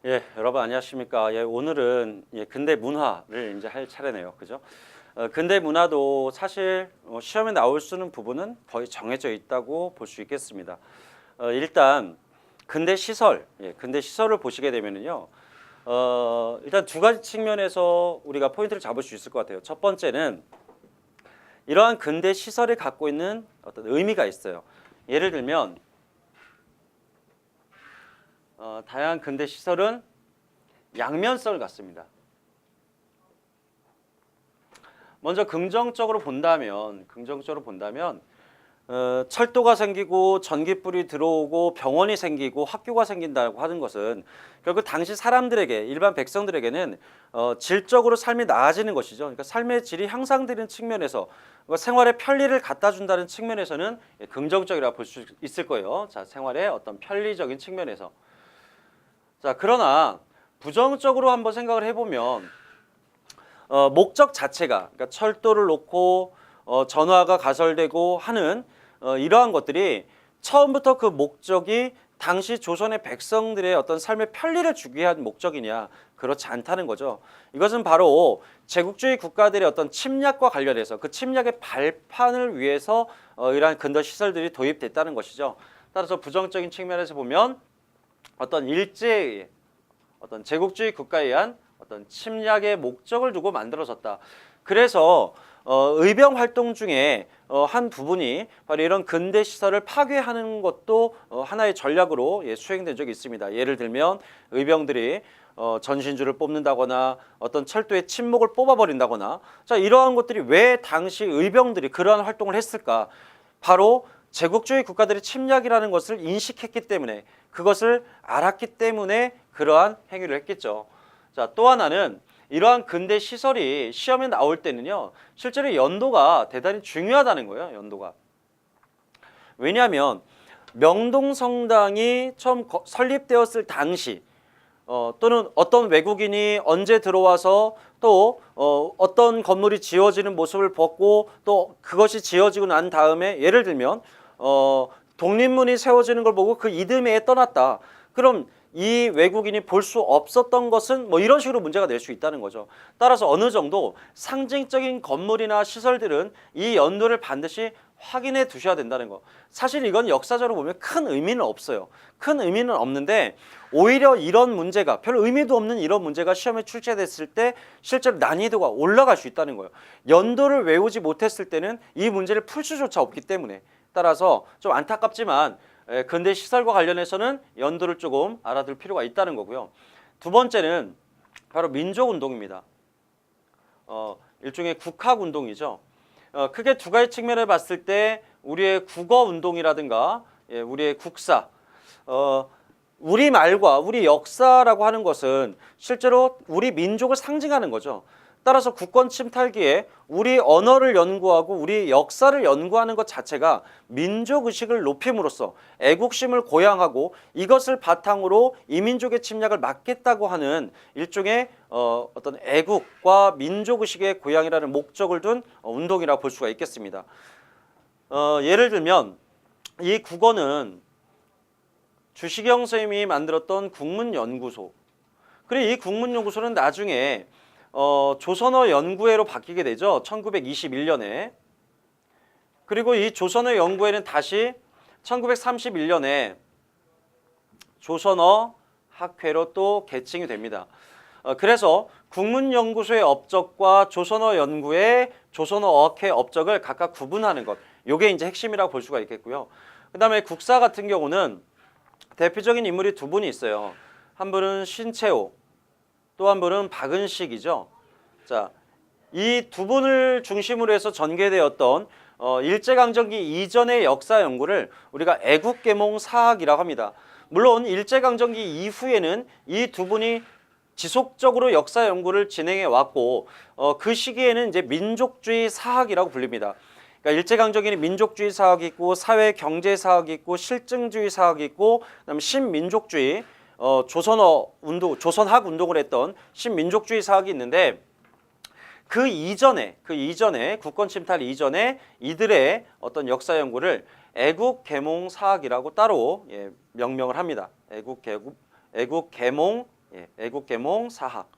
예, 여러분 안녕하십니까? 예, 오늘은 근대 문화를 이제 할 차례네요. 그죠? 근대 문화도 사실 시험에 나올 수 있는 부분은 거의 정해져 있다고 볼 수 있겠습니다. 일단 근대 시설, 근대 시설을 보시게 되면은요. 일단 두 가지 측면에서 우리가 포인트를 잡을 수 있을 것 같아요. 첫 번째는 이러한 근대 시설이 갖고 있는 어떤 의미가 있어요. 예를 들면 다양한 근대 시설은 양면성을 갖습니다. 먼저 긍정적으로 본다면 철도가 생기고 전기불이 들어오고 병원이 생기고 학교가 생긴다고 하는 것은 결국 당시 사람들에게 일반 백성들에게는 질적으로 삶이 나아지는 것이죠. 그러니까 삶의 질이 향상되는 측면에서 생활의 편리를 갖다 준다는 측면에서는 긍정적이라고 볼 수 있을 거예요. 자, 생활의 어떤 편리적인 측면에서. 자, 그러나 부정적으로 한번 생각을 해보면 목적 자체가 그러니까 철도를 놓고 전화가 가설되고 하는 이러한 것들이 처음부터 그 목적이 당시 조선의 백성들의 어떤 삶의 편리를 주기 위한 목적이냐, 그렇지 않다는 거죠. 이것은 바로 제국주의 국가들의 어떤 침략과 관련해서 그 침략의 발판을 위해서 이러한 근대 시설들이 도입됐다는 것이죠. 따라서 부정적인 측면에서 보면 어떤 일제의 어떤 제국주의 국가에 의한 어떤 침략의 목적을 두고 만들어졌다. 그래서 의병 활동 중에 한 부분이 바로 이런 근대 시설을 파괴하는 것도 하나의 전략으로 수행된 적이 있습니다. 예를 들면 의병들이 전신주를 뽑는다거나 어떤 철도의 침목을 뽑아버린다거나, 자, 이러한 것들이 왜 당시 의병들이 그러한 활동을 했을까? 바로 제국주의 국가들의 침략이라는 것을 인식했기 때문에, 그것을 알았기 때문에 그러한 행위를 했겠죠. 자, 또 하나는 이러한 근대 시설이 시험에 나올 때는요, 실제로 연도가 대단히 중요하다는 거예요. 연도가. 왜냐하면 명동성당이 처음 설립되었을 당시 또는 어떤 외국인이 언제 들어와서 또 어떤 건물이 지어지는 모습을 보고 또 그것이 지어지고 난 다음에 예를 들면 독립문이 세워지는 걸 보고 그 이듬해에 떠났다. 그럼 이 외국인이 볼 수 없었던 것은 뭐 이런 식으로 문제가 될 수 있다는 거죠. 따라서 어느 정도 상징적인 건물이나 시설들은 이 연도를 반드시 확인해 두셔야 된다는 거. 사실 이건 역사적으로 보면 큰 의미는 없어요. 큰 의미는 없는데 오히려 이런 문제가 별 의미도 없는 이런 문제가 시험에 출제됐을 때 실제로 난이도가 올라갈 수 있다는 거예요. 연도를 외우지 못했을 때는 이 문제를 풀 수조차 없기 때문에, 따라서 좀 안타깝지만 근대 시설과 관련해서는 연도를 조금 알아둘 필요가 있다는 거고요. 두 번째는 바로 민족운동입니다. 일종의 국학운동이죠. 크게 두 가지 측면을 봤을 때 우리의 국어운동이라든가 우리의 국사, 우리말과 우리 역사라고 하는 것은 실제로 우리 민족을 상징하는 거죠. 따라서 국권 침탈기에 우리 언어를 연구하고 우리 역사를 연구하는 것 자체가 민족의식을 높임으로써 애국심을 고양하고 이것을 바탕으로 이민족의 침략을 막겠다고 하는 일종의 어떤 애국과 민족의식의 고양이라는 목적을 둔 운동이라고 볼 수가 있겠습니다. 예를 들면 이 국어는 주시경 선생님이 만들었던 국문연구소, 그리고 이 국문연구소는 나중에 조선어 연구회로 바뀌게 되죠. 1921년에. 그리고 이 조선어 연구회는 다시 1931년에 조선어 학회로 또 개칭이 됩니다. 그래서 국문연구소의 업적과 조선어 연구회, 조선어 어학회 업적을 각각 구분하는 것, 이게 이제 핵심이라고 볼 수가 있겠고요. 그 다음에 국사 같은 경우는 대표적인 인물이 두 분이 있어요. 한 분은 신채호, 또 한 분은 박은식이죠. 자, 이 두 분을 중심으로 해서 전개되었던 일제강점기 이전의 역사 연구를 우리가 애국계몽 사학이라고 합니다. 물론 일제강점기 이후에는 이 두 분이 지속적으로 역사 연구를 진행해 왔고 그 시기에는 이제 민족주의 사학이라고 불립니다. 그러니까 일제강점기는 민족주의 사학이 있고 사회 경제 사학이 있고 실증주의 사학이 있고 그다음에 신민족주의 조선어 운동, 조선학 운동을 했던 신민족주의 사학이 있는데 그 이전에 국권 침탈 이전에 이들의 어떤 역사 연구를 애국계몽 사학이라고 따로 명명을 합니다. 애국계몽 예, 애국계몽 사학.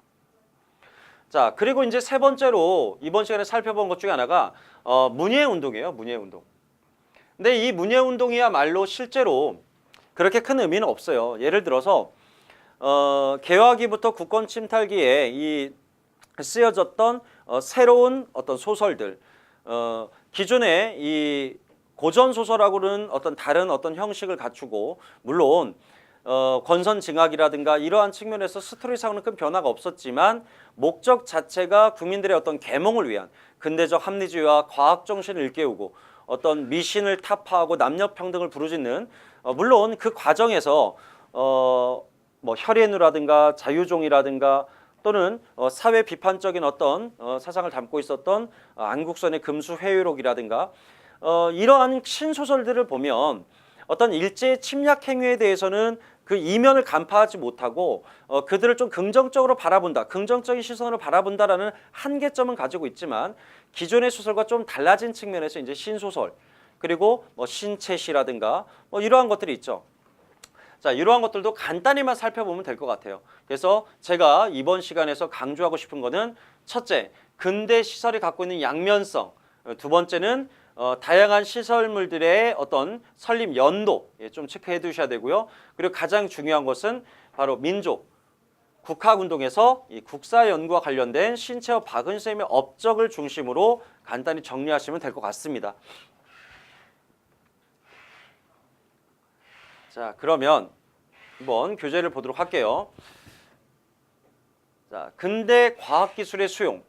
자, 그리고 이제 세 번째로 이번 시간에 살펴본 것 중에 하나가 문예운동이에요. 문예운동. 근데 이 문예운동이야말로 실제로 그렇게 큰 의미는 없어요. 예를 들어서 개화기부터 국권 침탈기에 이 쓰여졌던 새로운 어떤 소설들, 기존의 이 고전 소설하고는 어떤 다른 어떤 형식을 갖추고, 물론 권선징악이라든가 이러한 측면에서 스토리상으로는 큰 변화가 없었지만 목적 자체가 국민들의 어떤 계몽을 위한 근대적 합리주의와 과학 정신을 일깨우고 어떤 미신을 타파하고 남녀 평등을 부르짖는, 물론 그 과정에서 뭐 혈연우라든가 자유종이라든가 또는 사회 비판적인 어떤 사상을 담고 있었던 안국선의 금수회의록이라든가 이러한 신소설들을 보면 어떤 일제의 침략 행위에 대해서는 그 이면을 간파하지 못하고 그들을 좀 긍정적으로 바라본다, 긍정적인 시선으로 바라본다라는 한계점은 가지고 있지만 기존의 소설과 좀 달라진 측면에서 이제 신소설, 그리고 뭐 신채시라든가 뭐 이러한 것들이 있죠. 자, 이러한 것들도 간단히만 살펴보면 될 것 같아요. 그래서 제가 이번 시간에서 강조하고 싶은 거는 첫째, 근대 시설이 갖고 있는 양면성, 두 번째는 다양한 시설물들의 어떤 설립 연도 좀 체크해 두셔야 되고요. 그리고 가장 중요한 것은 바로 민족, 국학운동에서 이 국사연구와 관련된 신채호 박은쌤의 업적을 중심으로 간단히 정리하시면 될 것 같습니다. 자, 그러면 한번 교재를 보도록 할게요. 자, 근대 과학기술의 수용.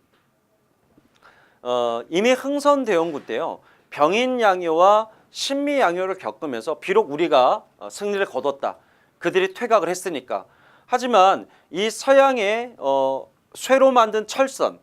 이미 흥선대원군 때요, 병인양요와 신미양요를 겪으면서 비록 우리가 승리를 거뒀다, 그들이 퇴각을 했으니까, 하지만 이 서양의 쇠로 만든 철선,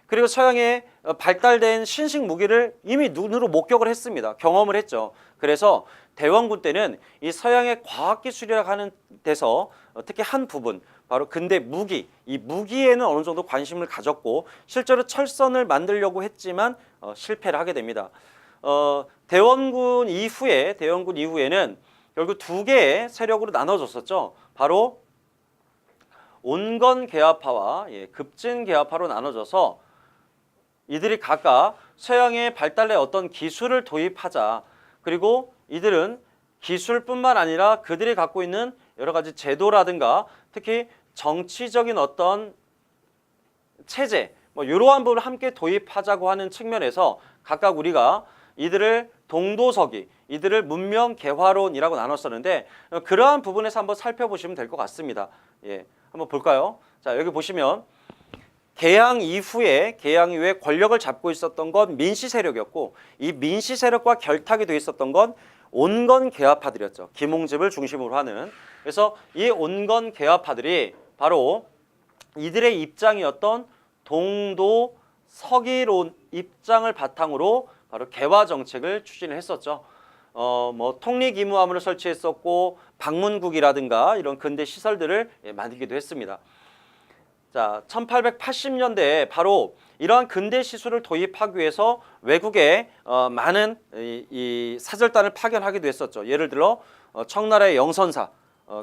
그리고 서양의 발달된 신식 무기를 이미 눈으로 목격을 했습니다. 경험을 했죠. 그래서 대원군 때는 이 서양의 과학기술이라고 하는 데서 특히 한 부분, 바로 근대 무기, 이 무기에는 어느 정도 관심을 가졌고 실제로 철선을 만들려고 했지만 실패를 하게 됩니다. 대원군 이후에는 결국 두 개의 세력으로 나눠졌었죠. 바로 온건계화파와 급진계화파로 나눠져서 이들이 각각 서양의 발달의 어떤 기술을 도입하자, 그리고 이들은 기술뿐만 아니라 그들이 갖고 있는 여러 가지 제도라든가 특히 정치적인 어떤 체제, 뭐 이러한 부분을 함께 도입하자고 하는 측면에서 각각 우리가 이들을 동도서기, 이들을 문명개화론이라고 나눴었는데 그러한 부분에서 한번 살펴보시면 될 것 같습니다. 예, 한번 볼까요? 자, 여기 보시면 개양 이후에 권력을 잡고 있었던 건 민씨 세력이었고, 이 민씨 세력과 결탁이 돼 있었던 건 온건개화파들이었죠. 김홍집을 중심으로 하는. 그래서 이 온건개화파들이 바로 이들의 입장이었던 동도 서기론 입장을 바탕으로 바로 개화 정책을 추진을 했었죠. 뭐 통리기무화문을 설치했었고 방문국이라든가 이런 근대 시설들을 만들기도 했습니다. 자, 1880년대에 바로 이러한 근대 시술을 도입하기 위해서 외국에 많은 이 사절단을 파견하기도 했었죠. 예를 들어 청나라의 영선사,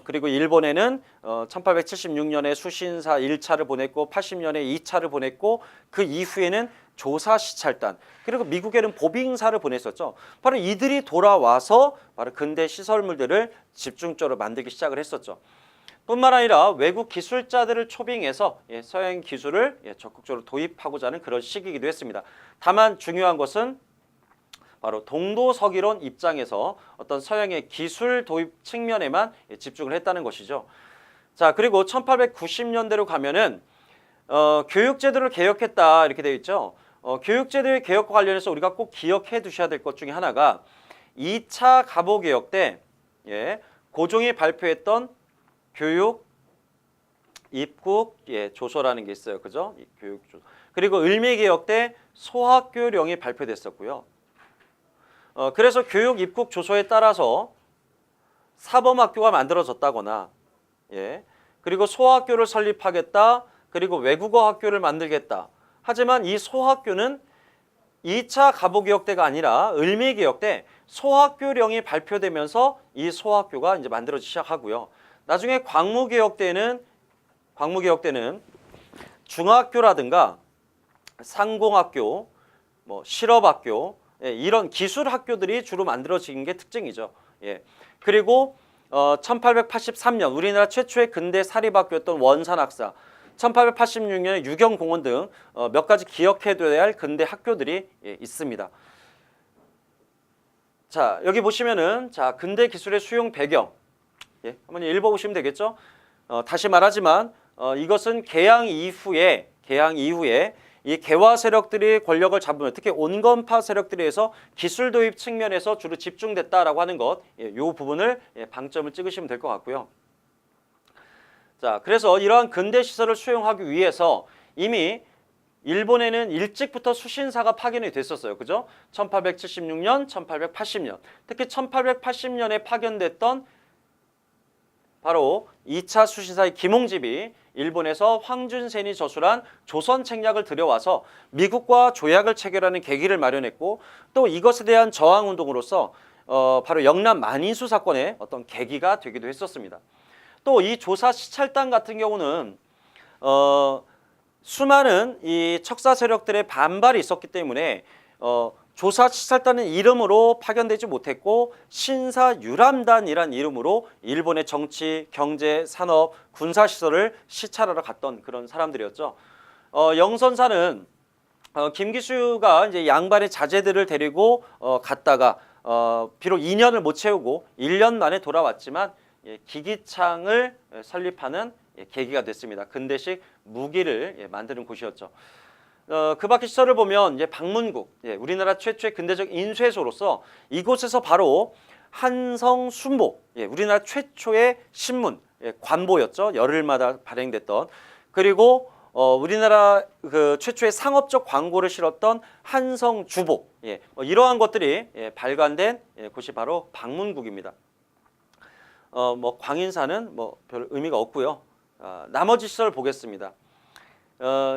그리고 일본에는 1876년에 수신사 1차를 보냈고 80년에 2차를 보냈고 그 이후에는 조사 시찰단, 그리고 미국에는 보빙사를 보냈었죠. 바로 이들이 돌아와서 바로 근대 시설물들을 집중적으로 만들기 시작을 했었죠. 뿐만 아니라 외국 기술자들을 초빙해서 서양 기술을 적극적으로 도입하고자 하는 그런 시기이기도 했습니다. 다만 중요한 것은 바로 동도서기론 입장에서 어떤 서양의 기술 도입 측면에만 집중을 했다는 것이죠. 자, 그리고 1890년대로 가면은 교육제도를 개혁했다 이렇게 되어 있죠. 교육제도의 개혁과 관련해서 우리가 꼭 기억해 두셔야 될 것 중에 하나가 2차 갑오개혁 때 고종이 발표했던 교육 입국 조서라는 게 있어요. 그죠? 교육 조서. 그리고 을미개혁 때 소학교령이 발표됐었고요. 그래서 교육 입국 조서에 따라서 사범학교가 만들어졌다거나, 그리고 소학교를 설립하겠다, 그리고 외국어 학교를 만들겠다. 하지만 이 소학교는 2차 갑오개혁 때가 아니라 을미개혁 때 소학교령이 발표되면서 이 소학교가 이제 만들어지기 시작하고요. 나중에 광무개혁 때는 광무개혁 때는 중학교라든가 상공학교, 뭐 실업학교, 이런 기술 학교들이 주로 만들어진 게 특징이죠. 그리고 1883년 우리나라 최초의 근대 사립학교였던 원산학사, 1886년에 유경공원 등 몇 가지 기억해둬야 할 근대 학교들이 있습니다. 자, 여기 보시면은 자, 근대 기술의 수용 배경 한번 읽어보시면 되겠죠. 다시 말하지만 이것은 개항 이후에 이 개화 세력들이 권력을 잡으면 특히 온건파 세력들에 의해서 기술 도입 측면에서 주로 집중됐다라고 하는 것, 이 부분을 방점을 찍으시면 될 것 같고요. 자, 그래서 이러한 근대 시설을 수용하기 위해서 이미 일본에는 일찍부터 수신사가 파견이 됐었어요. 그죠? 1876년, 1880년. 특히 1880년에 파견됐던 바로 2차 수신사의 김홍집이 일본에서 황준센이 저술한 조선 책략을 들여와서 미국과 조약을 체결하는 계기를 마련했고, 또 이것에 대한 저항 운동으로서 바로 영남 만인수 사건의 어떤 계기가 되기도 했었습니다. 또 이 조사 시찰단 같은 경우는 수많은 이 척사 세력들의 반발이 있었기 때문에 조사 시찰단은 이름으로 파견되지 못했고 신사유람단이란 이름으로 일본의 정치, 경제, 산업, 군사시설을 시찰하러 갔던 그런 사람들이었죠. 영선사는 김기수가 이제 양반의 자제들을 데리고 갔다가 비록 2년을 못 채우고 1년 만에 돌아왔지만 기기창을 설립하는 계기가 됐습니다. 근대식 무기를 만드는 곳이었죠. 그 밖에 시설을 보면 이제 방문국, 우리나라 최초의 근대적 인쇄소로서 이곳에서 바로 한성순보, 우리나라 최초의 신문, 관보였죠. 열흘마다 발행됐던. 그리고 우리나라 그 최초의 상업적 광고를 실었던 한성주보, 이러한 것들이 발간된 곳이 바로 방문국입니다. 뭐 광인사는 뭐 별 의미가 없고요. 나머지 시설을 보겠습니다.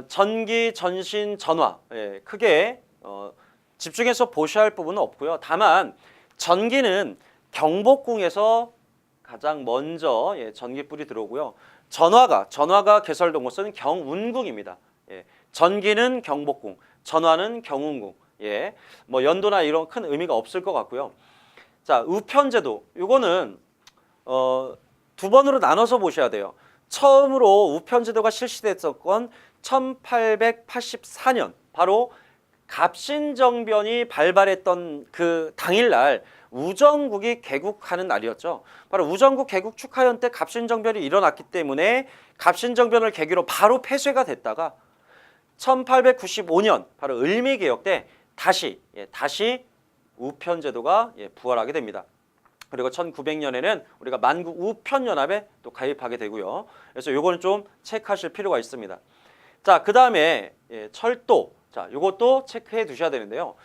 전기, 전신, 전화, 크게 집중해서 보셔야 할 부분은 없고요. 다만 전기는 경복궁에서 가장 먼저 전기불이 들어오고요. 전화가 개설된 곳은 경운궁입니다. 전기는 경복궁, 전화는 경운궁. 뭐 연도나 이런 큰 의미가 없을 것 같고요. 자, 우편제도, 이거는 두 번으로 나눠서 보셔야 돼요. 처음으로 우편제도가 실시됐던 건 1884년, 바로 갑신정변이 발발했던 그 당일날 우정국이 개국하는 날이었죠. 바로 우정국 개국 축하연 때 갑신정변이 일어났기 때문에 갑신정변을 계기로 바로 폐쇄가 됐다가 1895년 바로 을미개혁 때 다시 우편제도가 부활하게 됩니다. 그리고 1900년에는 우리가 만국 우편연합에 또 가입하게 되고요. 그래서 요거는 좀 체크하실 필요가 있습니다. 자, 그 다음에 철도. 자, 요것도 체크해 두셔야 되는데요.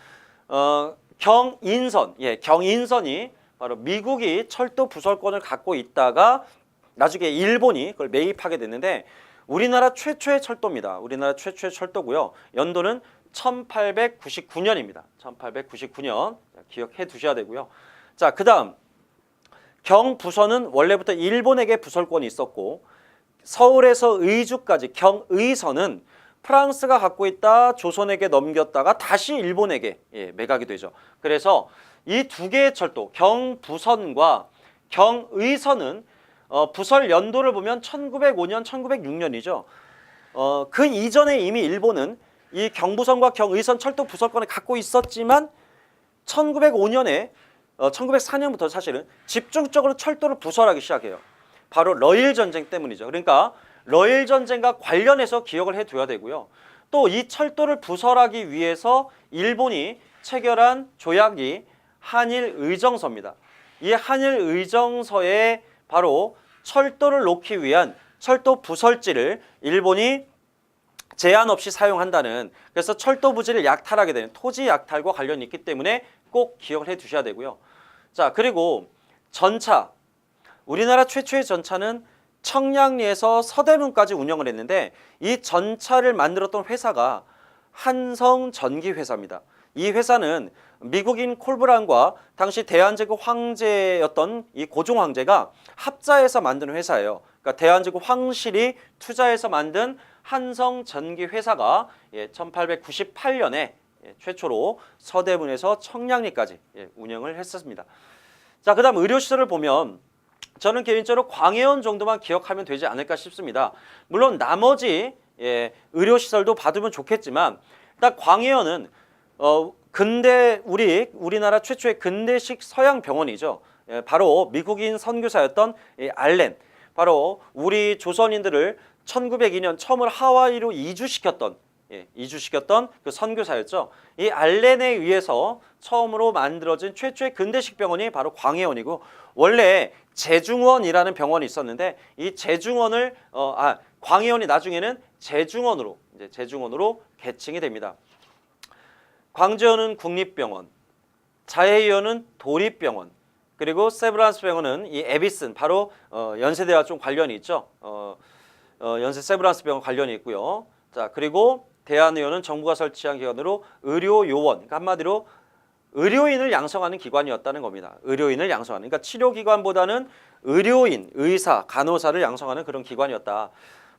경인선. 경인선이 바로 미국이 철도 부설권을 갖고 있다가 나중에 일본이 그걸 매입하게 됐는데 우리나라 최초의 철도입니다. 우리나라 최초의 철도고요. 연도는 1899년입니다. 1899년. 기억해 두셔야 되고요. 자, 그 다음. 경부선은 원래부터 일본에게 부설권이 있었고 서울에서 의주까지 경의선은 프랑스가 갖고 있다 조선에게 넘겼다가 다시 일본에게 매각이 되죠. 그래서 이 두 개의 철도 경부선과 경의선은 부설 연도를 보면 1905년, 1906년이죠. 그 이전에 이미 일본은 이 경부선과 경의선 철도 부설권을 갖고 있었지만 1905년에 1904년부터 사실은 집중적으로 철도를 부설하기 시작해요. 바로 러일 전쟁 때문이죠. 그러니까 러일 전쟁과 관련해서 기억을 해둬야 되고요. 또 이 철도를 부설하기 위해서 일본이 체결한 조약이 한일의정서입니다. 이 한일의정서에 바로 철도를 놓기 위한 철도 부설지를 일본이 제한 없이 사용한다는, 그래서 철도 부지를 약탈하게 되는 토지 약탈과 관련이 있기 때문에 꼭 기억을 해 두셔야 되고요. 자, 그리고 전차. 우리나라 최초의 전차는 청량리에서 서대문까지 운영을 했는데 이 전차를 만들었던 회사가 한성전기회사입니다. 이 회사는 미국인 콜브란과 당시 대한제국 황제였던 이 고종 황제가 합자해서 만든 회사예요. 그러니까 대한제국 황실이 투자해서 만든 한성전기회사가 1898년에 최초로 서대문에서 청량리까지 운영을 했었습니다. 자, 그다음 의료시설을 보면 저는 개인적으로 광해원 정도만 기억하면 되지 않을까 싶습니다. 물론 나머지 의료시설도 받으면 좋겠지만 일단 광해원은 근대 우리나라 최초의 근대식 서양 병원이죠. 바로 미국인 선교사였던 알렌, 바로 우리 조선인들을 1902년 처음으로 하와이로 이주시켰던 그 선교사였죠. 이 알렌에 의해서 처음으로 만들어진 최초의 근대식 병원이 바로 광해원이고, 원래 제중원이라는 병원이 있었는데 이 제중원을 광해원이 나중에는 제중원으로 개칭이 됩니다. 광제원은 국립병원, 자해의원은 도립병원, 그리고 세브란스 병원은 이 에비슨, 바로 연세대와 좀 관련이 있죠. 연세 세브란스 병원 관련이 있고요. 자, 그리고 대한의원은 정부가 설치한 기관으로 의료요원, 그러니까 한마디로 의료인을 양성하는 기관이었다는 겁니다. 의료인을 양성하는, 그러니까 치료기관보다는 의료인, 의사, 간호사를 양성하는 그런 기관이었다.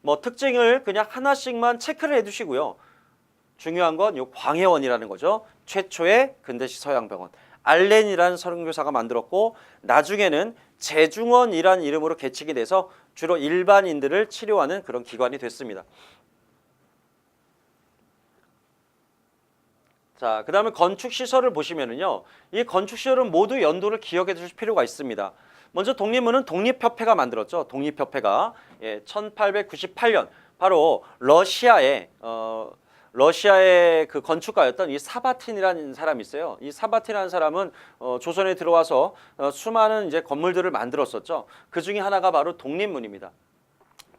뭐 특징을 그냥 하나씩만 체크를 해두시고요. 중요한 건 이 광해원이라는 거죠. 최초의 근대식 서양병원. 알렌이라는 선교사가 만들었고, 나중에는 제중원이라는 이름으로 개칭이 돼서 주로 일반인들을 치료하는 그런 기관이 됐습니다. 자, 그 다음에 건축시설을 보시면은요, 이 건축시설은 모두 연도를 기억해 두실 필요가 있습니다. 먼저 독립문은 독립협회가 만들었죠. 독립협회가 1898년 바로 러시아의 그 건축가였던 이 사바틴이라는 사람이 있어요. 이 사바틴이라는 사람은 조선에 들어와서 수많은 이제 건물들을 만들었었죠. 그 중에 하나가 바로 독립문입니다.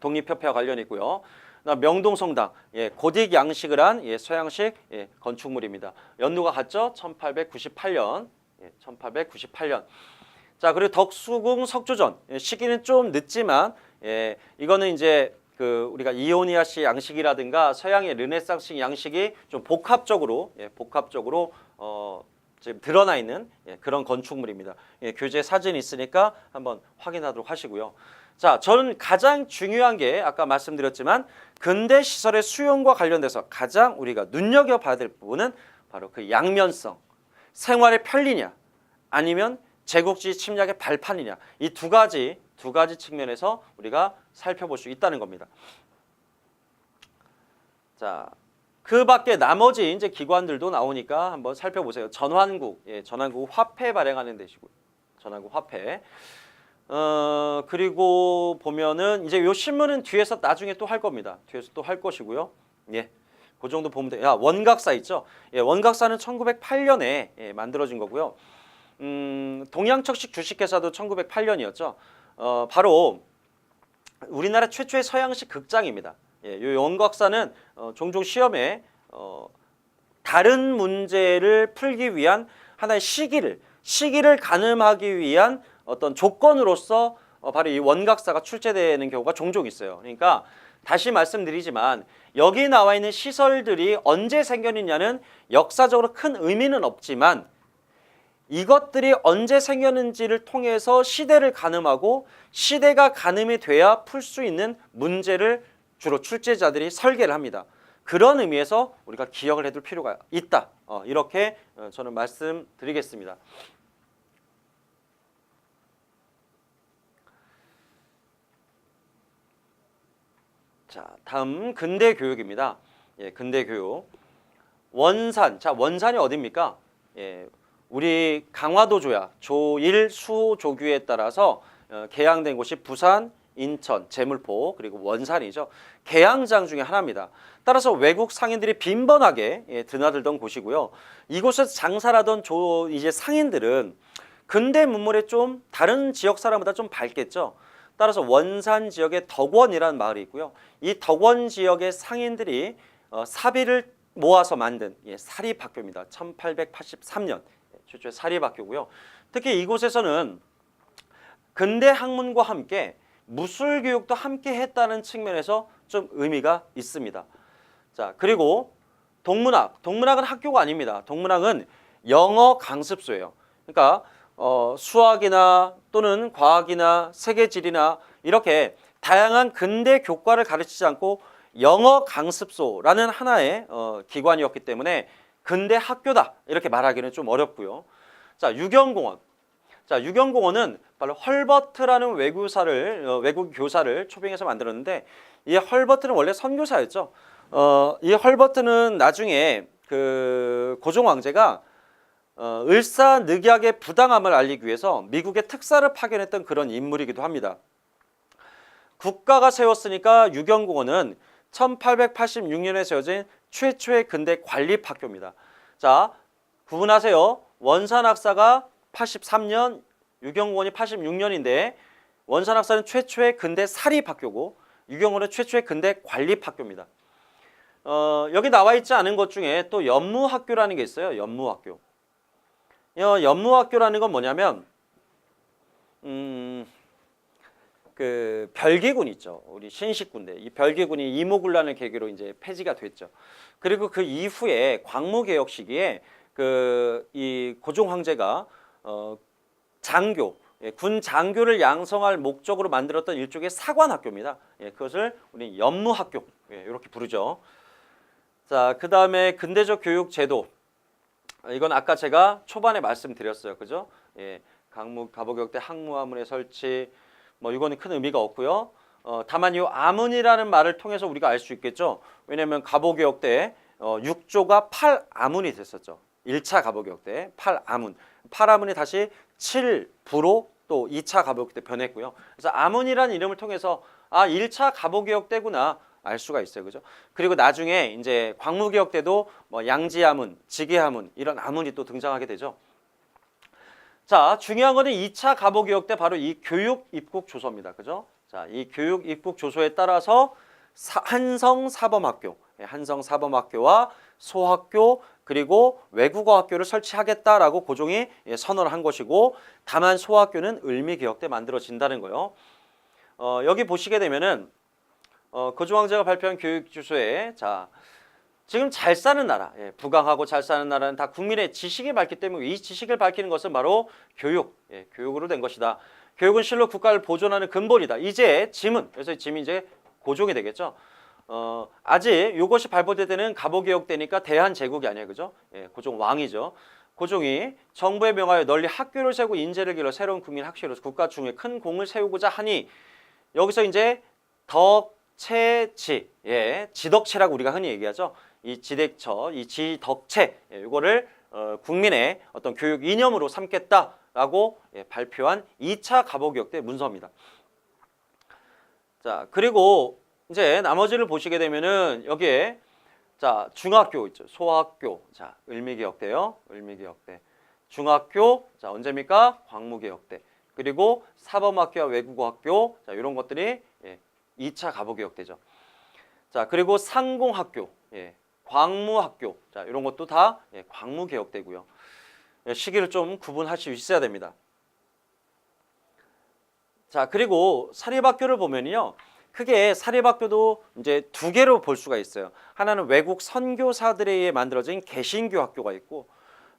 독립협회와 관련이 있고요. 명동성당, 고딕 양식을 한 서양식 건축물입니다. 연도가 같죠? 1898년. 1898년. 자, 그리고 덕수궁 석조전, 시기는 좀 늦지만 이거는 이제 그 우리가 이오니아식 양식이라든가 서양의 르네상스 양식이 좀 복합적으로 지금 드러나 있는 그런 건축물입니다. 교재 사진이 있으니까 한번 확인하도록 하시고요. 자, 저는 가장 중요한 게 아까 말씀드렸지만 근대 시설의 수용과 관련돼서 가장 우리가 눈여겨봐야 될 부분은 바로 그 양면성, 생활의 편리냐 아니면 제국주의 침략의 발판이냐, 이 두 가지 측면에서 우리가 살펴볼 수 있다는 겁니다. 자, 그 밖에 나머지 이제 기관들도 나오니까 한번 살펴보세요. 전환국, 전환국 화폐 발행하는 데시고요. 전환국 화폐. 그리고 보면은 이제 요 신문은 뒤에서 나중에 또 할 겁니다. 뒤에서 또 할 것이고요. 그 정도 보면 돼요. 원각사 있죠. 원각사는 1908년에 만들어진 거고요. 동양척식 주식회사도 1908년이었죠. 바로 우리나라 최초의 서양식 극장입니다. 이 원각사는 종종 시험에 다른 문제를 풀기 위한 하나의 시기를 가늠하기 위한 어떤 조건으로서 바로 이 원각사가 출제되는 경우가 종종 있어요. 그러니까 다시 말씀드리지만 여기 나와 있는 시설들이 언제 생겼느냐는 역사적으로 큰 의미는 없지만 이것들이 언제 생겼는지를 통해서 시대를 가늠하고 시대가 가늠이 돼야 풀 수 있는 문제를 주로 출제자들이 설계를 합니다. 그런 의미에서 우리가 기억을 해둘 필요가 있다. 이렇게 저는 말씀드리겠습니다. 자, 다음 근대 교육입니다. 근대 교육. 원산. 자, 원산이 어디입니까? 우리 강화도 조약 조1 수호조규에 따라서 개항된 곳이 부산, 인천, 제물포 그리고 원산이죠. 개항장 중에 하나입니다. 따라서 외국 상인들이 빈번하게 드나들던 곳이고요. 이곳에서 장사하던 이제 상인들은 근대 문물에 좀 다른 지역 사람보다 좀 밝겠죠. 따라서 원산 지역에 덕원이라는 마을이 있고요. 이 덕원 지역의 상인들이 사비를 모아서 만든 사립학교입니다. 1883년 최초의 사립학교고요. 특히 이곳에서는 근대 학문과 함께 무술 교육도 함께 했다는 측면에서 좀 의미가 있습니다. 자, 그리고 동문학은 학교가 아닙니다. 동문학은 영어 강습소예요. 그러니까 수학이나 또는 과학이나 세계지리나 이렇게 다양한 근대 교과를 가르치지 않고 영어 강습소라는 하나의 기관이었기 때문에 근대 학교다 이렇게 말하기는 좀 어렵고요. 자, 유경공원. 자, 유경공원은 바로 헐버트라는 외국 교사를 초빙해서 만들었는데, 이 헐버트는 원래 선교사였죠. 이 헐버트는 나중에 그 고종 황제가 을사늑약의 부당함을 알리기 위해서 미국의 특사를 파견했던 그런 인물이기도 합니다. 국가가 세웠으니까 유경공원은 1886년에 세워진 최초의 근대 관립학교입니다. 자, 구분하세요. 원산학사가 83년, 유경공원이 86년인데 원산학사는 최초의 근대 사립학교고 유경공원은 최초의 근대 관립학교입니다. 여기 나와 있지 않은 것 중에 또 연무학교라는 게 있어요. 연무학교. 연무학교라는 건 뭐냐면 그 별기군 있죠. 우리 신식군대. 이 별기군이 이모군란을 계기로 이제 폐지가 됐죠. 그리고 그 이후에 광무개혁 시기에 이 고종 황제가 장교, 군 장교를 양성할 목적으로 만들었던 일종의 사관학교입니다. 그것을 우리 연무학교 이렇게 부르죠. 자, 그 다음에 근대적 교육 제도. 이건 아까 제가 초반에 말씀드렸어요. 그죠? 가보교육대 학무하문의 설치, 뭐 이거는 큰 의미가 없고요. 다만 이 아문이라는 말을 통해서 우리가 알 수 있겠죠. 왜냐하면 가보개혁 때 6조가 8아문이 됐었죠. 1차 가보개혁 때 8아문. 8아문이 다시 7부로 또 2차 가보개혁 때 변했고요. 그래서 아문이라는 이름을 통해서 1차 가보개혁 때구나 알 수가 있어요. 그죠? 그리고 나중에 이제 광무개혁 때도 뭐 양지아문, 지계아문 이런 아문이 또 등장하게 되죠. 자, 중요한 거는 2차 가보개혁 때 바로 이 교육 입국 조서입니다. 그죠? 자, 이 교육 입국 조서에 따라서 한성사범학교, 한성사범학교와 소학교 그리고 외국어 학교를 설치하겠다라고 고종이 선언을 한 것이고, 다만 소학교는 을미개혁 때 만들어진다는 거예요. 여기 보시게 되면은 고종 황제가 발표한 교육 조서에 자, 지금 잘 사는 나라, 부강하고 잘 사는 나라는 다 국민의 지식이 밝기 때문에 이 지식을 밝히는 것은 바로 교육, 교육으로 된 것이다. 교육은 실로 국가를 보존하는 근본이다. 이제 지문, 그래서 지문이 이제 고종이 되겠죠. 아직 이것이 발표될 때는 가보개혁 때니까 대한제국이 아니에요, 그죠? 고종 왕이죠. 고종이 정부의 명하에 널리 학교를 세우고 인재를 길러 새로운 국민 학시로서 국가 중에 큰 공을 세우고자 하니, 여기서 이제 덕체지, 지덕체라고 우리가 흔히 얘기하죠. 이 지덕처, 이 지덕체, 이거를 국민의 어떤 교육 이념으로 삼겠다라고 발표한 2차 가보개혁 때 문서입니다. 자, 그리고 이제 나머지를 보시게 되면은 여기에 자, 중학교 있죠. 소학교. 자, 을미개혁 때요. 을미개혁 때. 중학교. 자, 언제입니까? 광무개혁 때. 그리고 사범학교와 외국어학교. 자, 이런 것들이 2차 가보개혁 때죠. 자, 그리고 상공학교. 광무학교. 자, 이런 것도 다 광무개혁 때고요. 시기를 좀 구분할 수 있어야 됩니다. 자, 그리고 사립학교를 보면요. 크게 사립학교도 이제 두 개로 볼 수가 있어요. 하나는 외국 선교사들에 의해 만들어진 개신교 학교가 있고,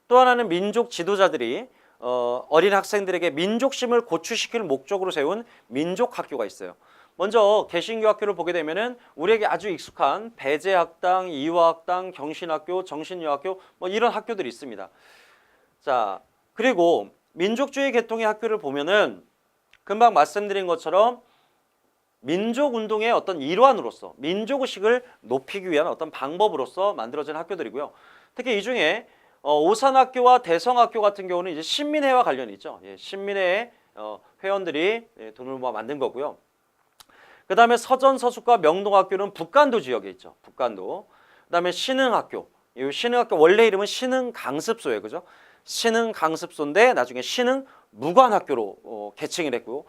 또 하나는 민족 지도자들이 어린 학생들에게 민족심을 고취시킬 목적으로 세운 민족학교가 있어요. 먼저 개신교 학교를 보게 되면은 우리에게 아주 익숙한 배제학당, 이화학당, 경신학교, 정신여학교 뭐 이런 학교들이 있습니다. 자, 그리고 민족주의 계통의 학교를 보면은 금방 말씀드린 것처럼 민족운동의 어떤 일환으로서 민족의식을 높이기 위한 어떤 방법으로서 만들어진 학교들이고요. 특히 이 중에 오산학교와 대성학교 같은 경우는 이제 신민회와 관련이 있죠. 신민회 회원들이 돈을 모아 만든 거고요. 그 다음에 서전서숙과 명동학교는 북간도 지역에 있죠. 북간도. 그 다음에 신흥학교. 이 신흥학교 원래 이름은 신흥강습소예요. 그죠? 신흥강습소인데 나중에 신흥무관학교로 개칭을 했고요.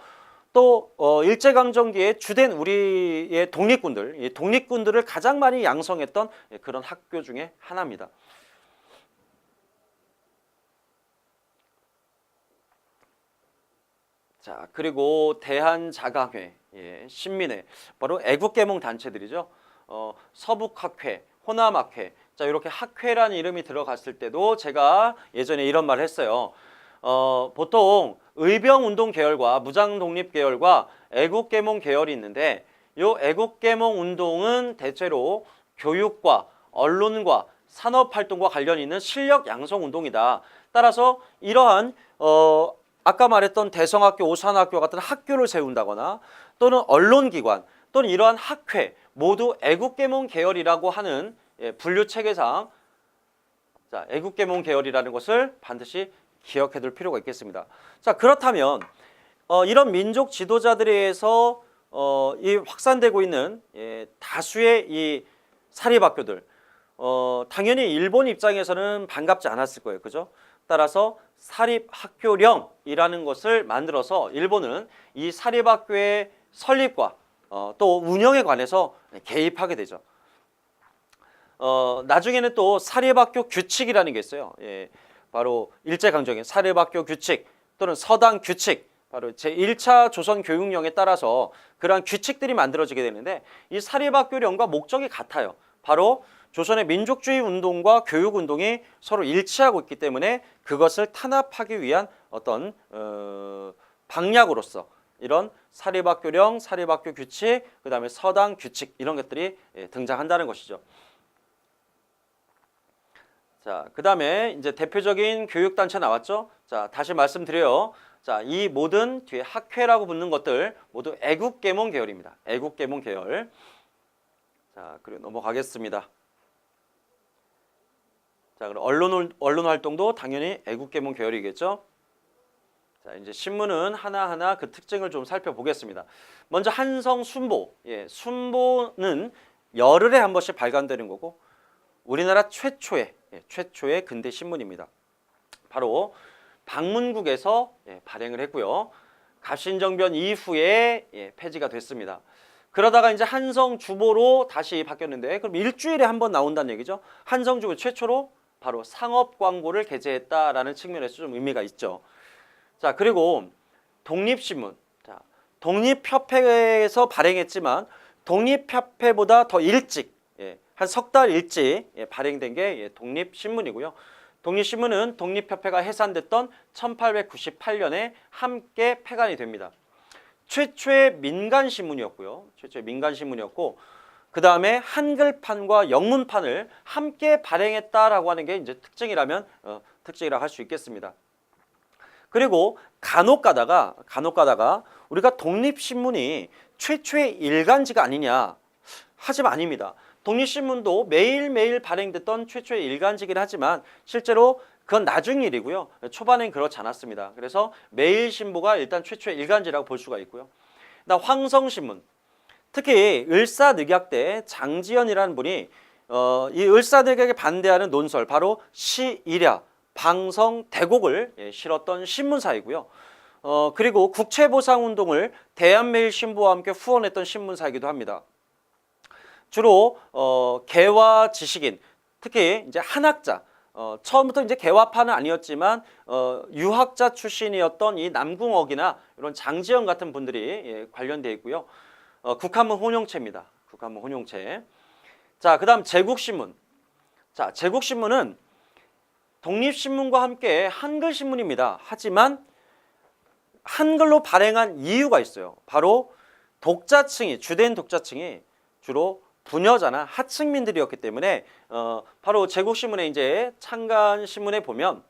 또 일제강점기에 주된 우리의 독립군들, 이 독립군들을 가장 많이 양성했던 그런 학교 중에 하나입니다. 자, 그리고 대한자강회, 신민회, 바로 애국계몽 단체들이죠. 서북학회, 호남학회, 자, 이렇게 학회라는 이름이 들어갔을 때도 제가 예전에 이런 말을 했어요. 보통 의병운동 계열과 무장독립 계열과 애국계몽 계열이 있는데 요 애국계몽 운동은 대체로 교육과 언론과 산업활동과 관련이 있는 실력 양성 운동이다. 따라서 이러한 아까 말했던 대성학교, 오산학교 같은 학교를 세운다거나 또는 언론기관 또는 이러한 학회 모두 애국계몽 계열이라고 하는 분류체계상 자, 애국계몽 계열이라는 것을 반드시 기억해둘 필요가 있겠습니다. 자, 그렇다면 이런 민족 지도자들에 의해서 이 확산되고 있는 다수의 이 사립학교들 당연히 일본 입장에서는 반갑지 않았을 거예요. 그죠? 따라서 사립학교령이라는 것을 만들어서 일본은 이 사립학교의 설립과 또 운영에 관해서 개입하게 되죠. 나중에는 또 사립학교 규칙이라는 게 있어요. 바로 일제강점기 사립학교 규칙 또는 서당 규칙, 바로 제1차 조선교육령에 따라서 그러한 규칙들이 만들어지게 되는데 이 사립학교령과 목적이 같아요. 바로 조선의 민족주의 운동과 교육 운동이 서로 일치하고 있기 때문에 그것을 탄압하기 위한 어떤 방략으로서 이런 사립학교령, 사립학교 규칙, 그 다음에 서당 규칙 이런 것들이 등장한다는 것이죠. 자, 그 다음에 이제 대표적인 교육단체 나왔죠. 자, 다시 말씀드려요. 자, 이 모든 뒤에 학회라고 붙는 것들 모두 애국계몽 계열입니다. 애국계몽 계열. 자, 그리고 넘어가겠습니다. 자, 그럼 언론 활동도 당연히 애국계몽 계열이겠죠. 자, 이제 신문은 하나하나 그 특징을 좀 살펴보겠습니다. 먼저 한성 순보. 순보는 열흘에 한 번씩 발간되는 거고 우리나라 최초의 근대 신문입니다. 바로 방문국에서 발행을 했고요. 갑신정변 이후에 폐지가 됐습니다. 그러다가 이제 한성주보로 다시 바뀌었는데 그럼 일주일에 한 번 나온다는 얘기죠. 한성주보 최초로 바로 상업 광고를 게재했다라는 측면에서 좀 의미가 있죠. 자, 그리고 독립신문. 자, 독립협회에서 발행했지만 독립협회보다 더 일찍 한 석 달 일찍 발행된 게 독립신문이고요. 독립신문은 독립협회가 해산됐던 1898년에 함께 폐간이 됩니다. 최초의 민간신문이었고요. 그 다음에 한글판과 영문판을 함께 발행했다라고 하는 게 이제 특징이라고 할 수 있겠습니다. 그리고 간혹 가다가 우리가 독립신문이 최초의 일간지가 아니냐 하지만 아닙니다. 독립신문도 매일매일 발행됐던 최초의 일간지긴 하지만 실제로 그건 나중 일이고요. 초반엔 그렇지 않았습니다. 그래서 매일신보가 일단 최초의 일간지라고 볼 수가 있고요. 그다음 황성신문. 특히 을사늑약 때 장지연이라는 분이 이 을사늑약에 반대하는 논설 바로 시일야, 방성, 대곡을 실었던 신문사이고요. 그리고 국채보상운동을 대한매일신보와 함께 후원했던 신문사이기도 합니다. 주로 개화 지식인, 특히 이제 한학자, 처음부터 이제 개화파는 아니었지만 유학자 출신이었던 이 남궁옥이나 이런 장지연 같은 분들이 관련되어 있고요. 국한문 혼용체입니다. 국한문 혼용체. 자, 그다음 제국신문. 자, 제국신문은 독립신문과 함께 한글신문입니다. 하지만 한글로 발행한 이유가 있어요. 바로 주된 독자층이 주로 부녀자나 하층민들이었기 때문에 바로 제국신문의 이제 창간신문에 보면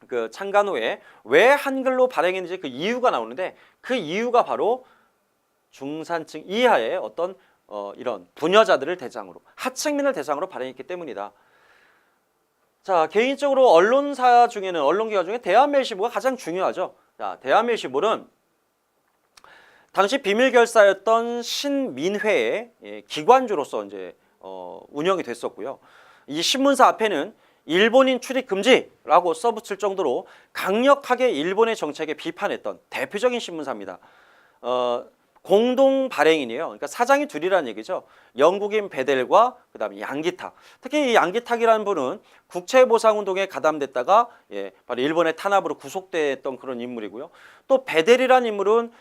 그 창간호에 왜 한글로 발행했는지 그 이유가 나오는데 그 이유가 바로 중산층 이하의 어떤 이런 부녀자들을 대상으로 하층민을 대상으로 발행했기 때문이다. 자, 개인적으로 언론사 중에는 언론기관 중에 대한매일신보가 가장 중요하죠. 자, 대한매일신보는 당시 비밀결사였던 신민회의 기관주로서 이제 운영이 됐었고요. 이 신문사 앞에는 일본인 출입 금지라고 써붙일 정도로 강력하게 일본의 정책에 비판했던 대표적인 신문사입니다. 공동 발행인이에요. 그러니까 사장이 둘이라는 얘기죠. 영국인 베델과 그다음에 양기탁. 특히 이 양기탁이라는 분은 국채보상운동에 가담됐다가 바로 일본의 탄압으로 구속됐던 그런 인물이고요. 또 베델이라는 인물은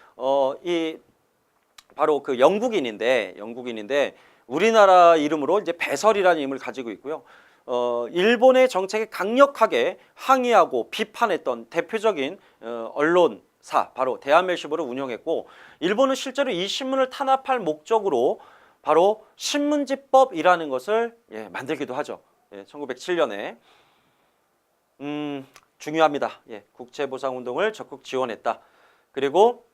바로 그 영국인인데 우리나라 이름으로 이제 배설이라는 이름을 가지고 있고요. 일본의 정책에 강력하게 항의하고 비판했던 대표적인 언론 바로 대한멜신보를 운영했고 일본은 실제로 이 신문을 탄압할 목적으로 바로 신문지법이라는 것을 만들기도 하죠. 1907년에 중요합니다. 국채보상운동을 적극 지원했다. 그리고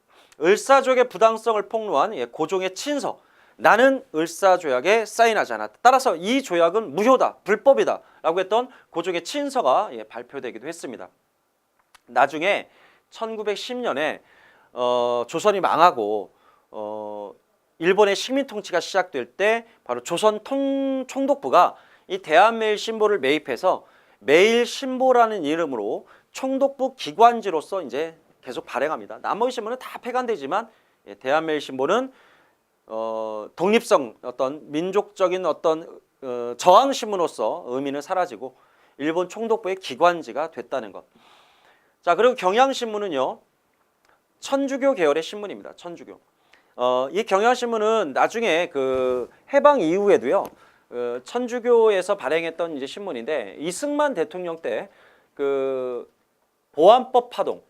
을사조약의 부당성을 폭로한 고종의 친서 나는 을사조약에 사인하지 않았다. 따라서 이 조약은 무효다, 불법이다 라고 했던 고종의 친서가 발표되기도 했습니다. 나중에 1910년에 조선이 망하고 일본의 식민 통치가 시작될 때 바로 조선 총독부가 이 대한매일신보를 매입해서 매일신보라는 이름으로 총독부 기관지로서 이제 계속 발행합니다. 나머지 신문은 다 폐간되지만 대한매일신보는 독립성 어떤 민족적인 어떤 저항 신문으로서 의미는 사라지고 일본 총독부의 기관지가 됐다는 것. 자, 그리고 경향신문은요 천주교 계열의 신문입니다. 천주교. 이 경향신문은 나중에 그 해방 이후에도요 천주교에서 발행했던 이제 신문인데 이승만 대통령 때 그 보안법 파동,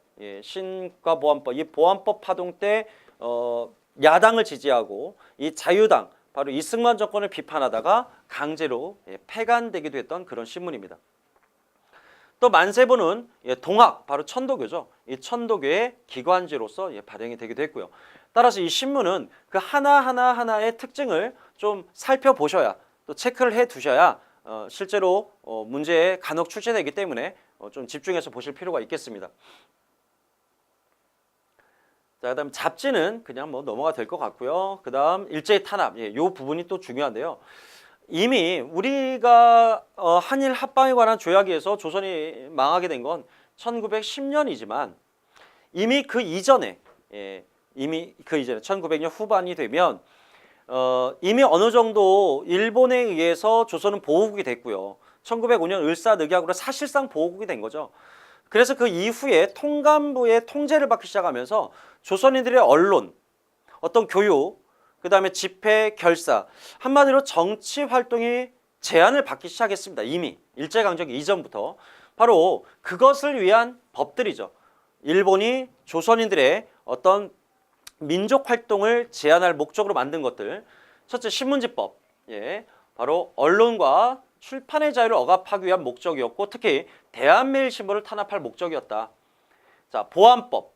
신과 보안법, 이 보안법 파동 때 야당을 지지하고 이 자유당 바로 이승만 정권을 비판하다가 강제로 폐간되기도 했던 그런 신문입니다. 또 만세보는 동학 바로 천도교죠. 이 천도교의 기관지로서 발행이 되기도 했고요. 따라서 이 신문은 그 하나하나의 특징을 좀 살펴보셔야 또 체크를 해 두셔야 실제로 문제에 간혹 출제되기 때문에 좀 집중해서 보실 필요가 있겠습니다. 자, 그다음 잡지는 그냥 뭐 넘어가 될 것 같고요. 그다음 일제히 탄압, 이 부분이 또 중요한데요. 이미 우리가 한일 합방에 관한 조약에서 조선이 망하게 된 건 1910년이지만 이미 그 이전에 1900년 후반이 되면 이미 어느 정도 일본에 의해서 조선은 보호국이 됐고요. 1905년 을사늑약으로 사실상 보호국이 된 거죠. 그래서 그 이후에 통감부의 통제를 받기 시작하면서 조선인들의 언론, 어떤 교육, 그 다음에 집회, 결사, 한마디로 정치 활동이 제한을 받기 시작했습니다. 이미 일제강점기 이전부터. 바로 그것을 위한 법들이죠. 일본이 조선인들의 어떤 민족 활동을 제한할 목적으로 만든 것들. 첫째, 신문지법. 바로 언론과 출판의 자유를 억압하기 위한 목적이었고 특히 대한매일신보를 탄압할 목적이었다. 자, 보안법.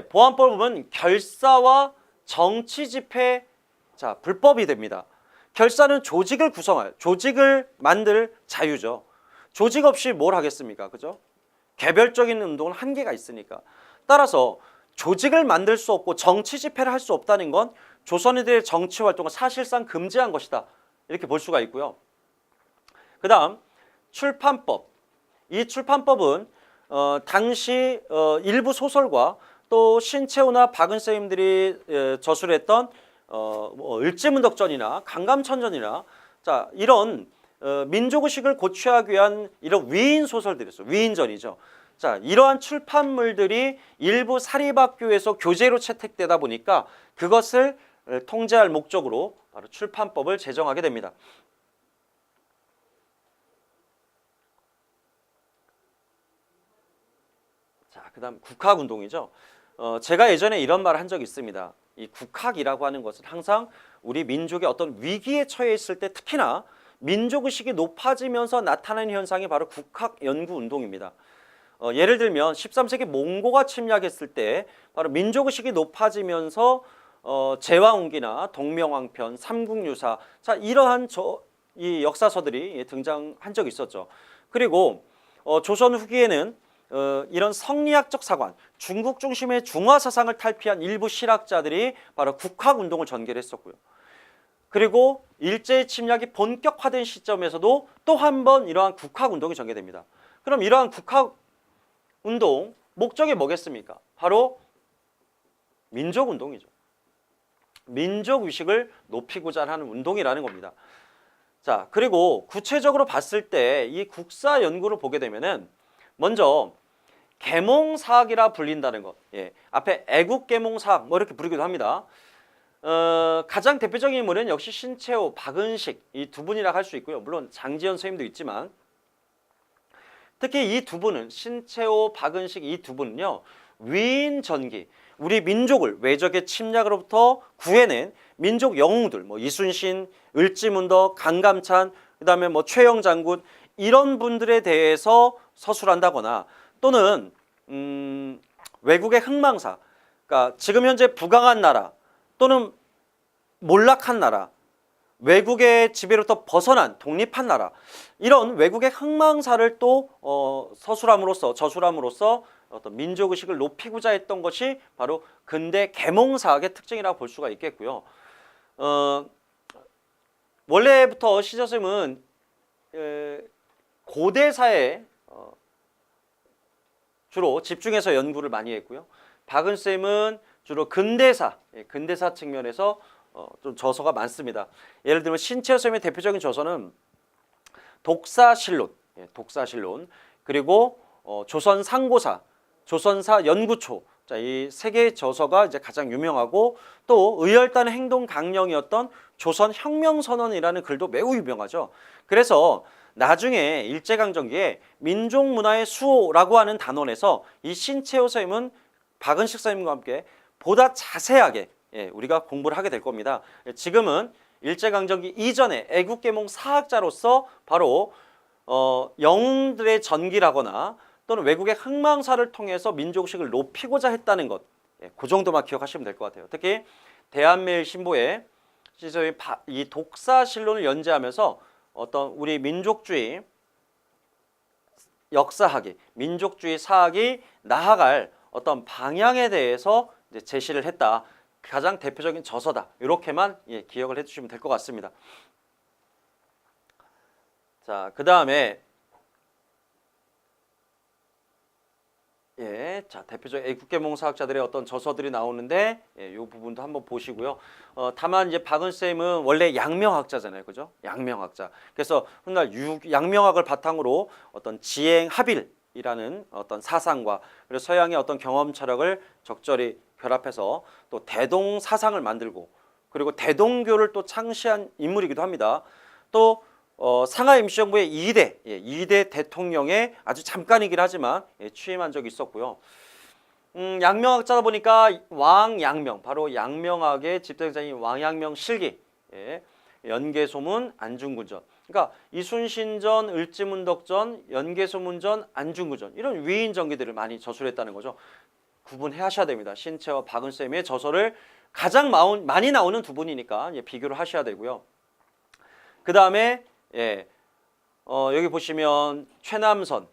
보안법을 보면 결사와 정치 집회 불법이 됩니다. 결사는 조직을 구성할, 조직을 만들 자유죠. 조직 없이 뭘 하겠습니까? 그죠? 개별적인 운동은 한계가 있으니까. 따라서 조직을 만들 수 없고 정치 집회를 할 수 없다는 건 조선인들의 정치 활동을 사실상 금지한 것이다. 이렇게 볼 수가 있고요. 그 다음 출판법. 이 출판법은 당시 일부 소설과 또 신채호나 박은쌤들이 저술했던 을지문덕전이나 강감천전이나 이런 민족의식을 고취하기 위한 이런 위인 소설들이었어요. 위인전이죠. 자, 이러한 출판물들이 일부 사립학교에서 교재로 채택되다 보니까 그것을 통제할 목적으로 바로 출판법을 제정하게 됩니다. 자, 그다음 국학운동이죠. 제가 예전에 이런 말을 한 적이 있습니다. 이 국학이라고 하는 것은 항상 우리 민족의 어떤 위기에 처해 있을 때 특히나 민족의식이 높아지면서 나타나는 현상이 바로 국학연구운동입니다. 예를 들면 13세기 몽고가 침략했을 때 바로 민족의식이 높아지면서 제왕운기나 동명왕편, 삼국유사 이러한 이 역사서들이 등장한 적이 있었죠. 그리고 조선 후기에는 이런 성리학적 사관, 중국 중심의 중화 사상을 탈피한 일부 실학자들이 바로 국학운동을 전개를 했었고요. 그리고 일제의 침략이 본격화된 시점에서도 또 한 번 이러한 국학운동이 전개됩니다. 그럼 이러한 국학운동 목적이 뭐겠습니까? 바로 민족운동이죠. 민족의식을 높이고자 하는 운동이라는 겁니다. 자, 그리고 구체적으로 봤을 때 이 국사 연구를 보게 되면은 먼저 계몽사학이라 불린다는 것. 앞에 애국계몽사학 이렇게 부르기도 합니다. 가장 대표적인 인물은 역시 신채호, 박은식 이 두 분이라 할 수 있고요. 물론 장지현 선생님도 있지만 특히 이 두 분은 신채호, 박은식 이 두 분은요. 위인 전기, 우리 민족을 외적의 침략으로부터 구해낸 민족 영웅들, 뭐 이순신, 을지문덕, 강감찬, 그다음에 뭐 최영 장군 이런 분들에 대해서 서술한다거나 또는 외국의 흥망사, 그러니까 지금 현재 부강한 나라 또는 몰락한 나라, 외국의 지배로부터 벗어난 독립한 나라, 이런 외국의 흥망사를 또 서술함으로써 저술함으로써 어떤 민족의식을 높이고자 했던 것이 바로 근대 계몽사학의 특징이라고 볼 수가 있겠고요. 원래부터 시저쌤은 고대사에 주로 집중해서 연구를 많이 했고요. 박은쌤은 주로 근대사, 근대사 측면에서 좀 저서가 많습니다. 예를 들면 신채호 쌤의 대표적인 저서는 독사실론, 독사실론, 그리고 조선상고사, 조선사 연구초, 자, 이 세 개의 저서가 이제 가장 유명하고 또 의열단 행동 강령이었던 조선혁명선언이라는 글도 매우 유명하죠. 그래서 나중에 일제강점기에 민족문화의 수호라고 하는 단원에서 이 신채호 쌤은 박은식 선생님과 함께 보다 자세하게 우리가 공부를 하게 될 겁니다. 지금은 일제강점기 이전에 애국계몽 사학자로서 바로 영웅들의 전기라거나 또는 외국의 흥망사를 통해서 민족식을 높이고자 했다는 것, 그 정도만 기억하시면 될 것 같아요. 특히 대한매일신보에 이 독사실론을 연재하면서 어떤 우리 민족주의 역사학이, 민족주의 사학이 나아갈 어떤 방향에 대해서 이제 제시를 했다. 가장 대표적인 저서다. 이렇게만 기억을 해주시면 될 것 같습니다. 자, 그 다음에 자, 대표적 애국계몽 사학자들의 어떤 저서들이 나오는데 이 부분도 한번 보시고요. 다만 이제 박은 쌤은 원래 양명학자잖아요, 그죠? 양명학자. 그래서 훗날 양명학을 바탕으로 어떤 지행합일이라는 어떤 사상과 그리고 서양의 어떤 경험 철학을 적절히 결합해서 또 대동 사상을 만들고 그리고 대동교를 또 창시한 인물이기도 합니다. 또 상하 임시정부의 2대 대통령의 아주 잠깐이긴 하지만 취임한 적이 있었고요. 양명학자다 보니까 왕양명, 바로 양명학의 집대장인 왕양명 실기, 연개소문, 안중근전. 그러니까 이순신전, 을지문덕전, 연개소문전, 안중근전 이런 위인 전기들을 많이 저술했다는 거죠. 구분해 하셔야 됩니다. 신채와 박은쌤의 저서를 가장 많이 나오는 두 분이니까 비교를 하셔야 되고요. 그 다음에 여기 보시면 최남선,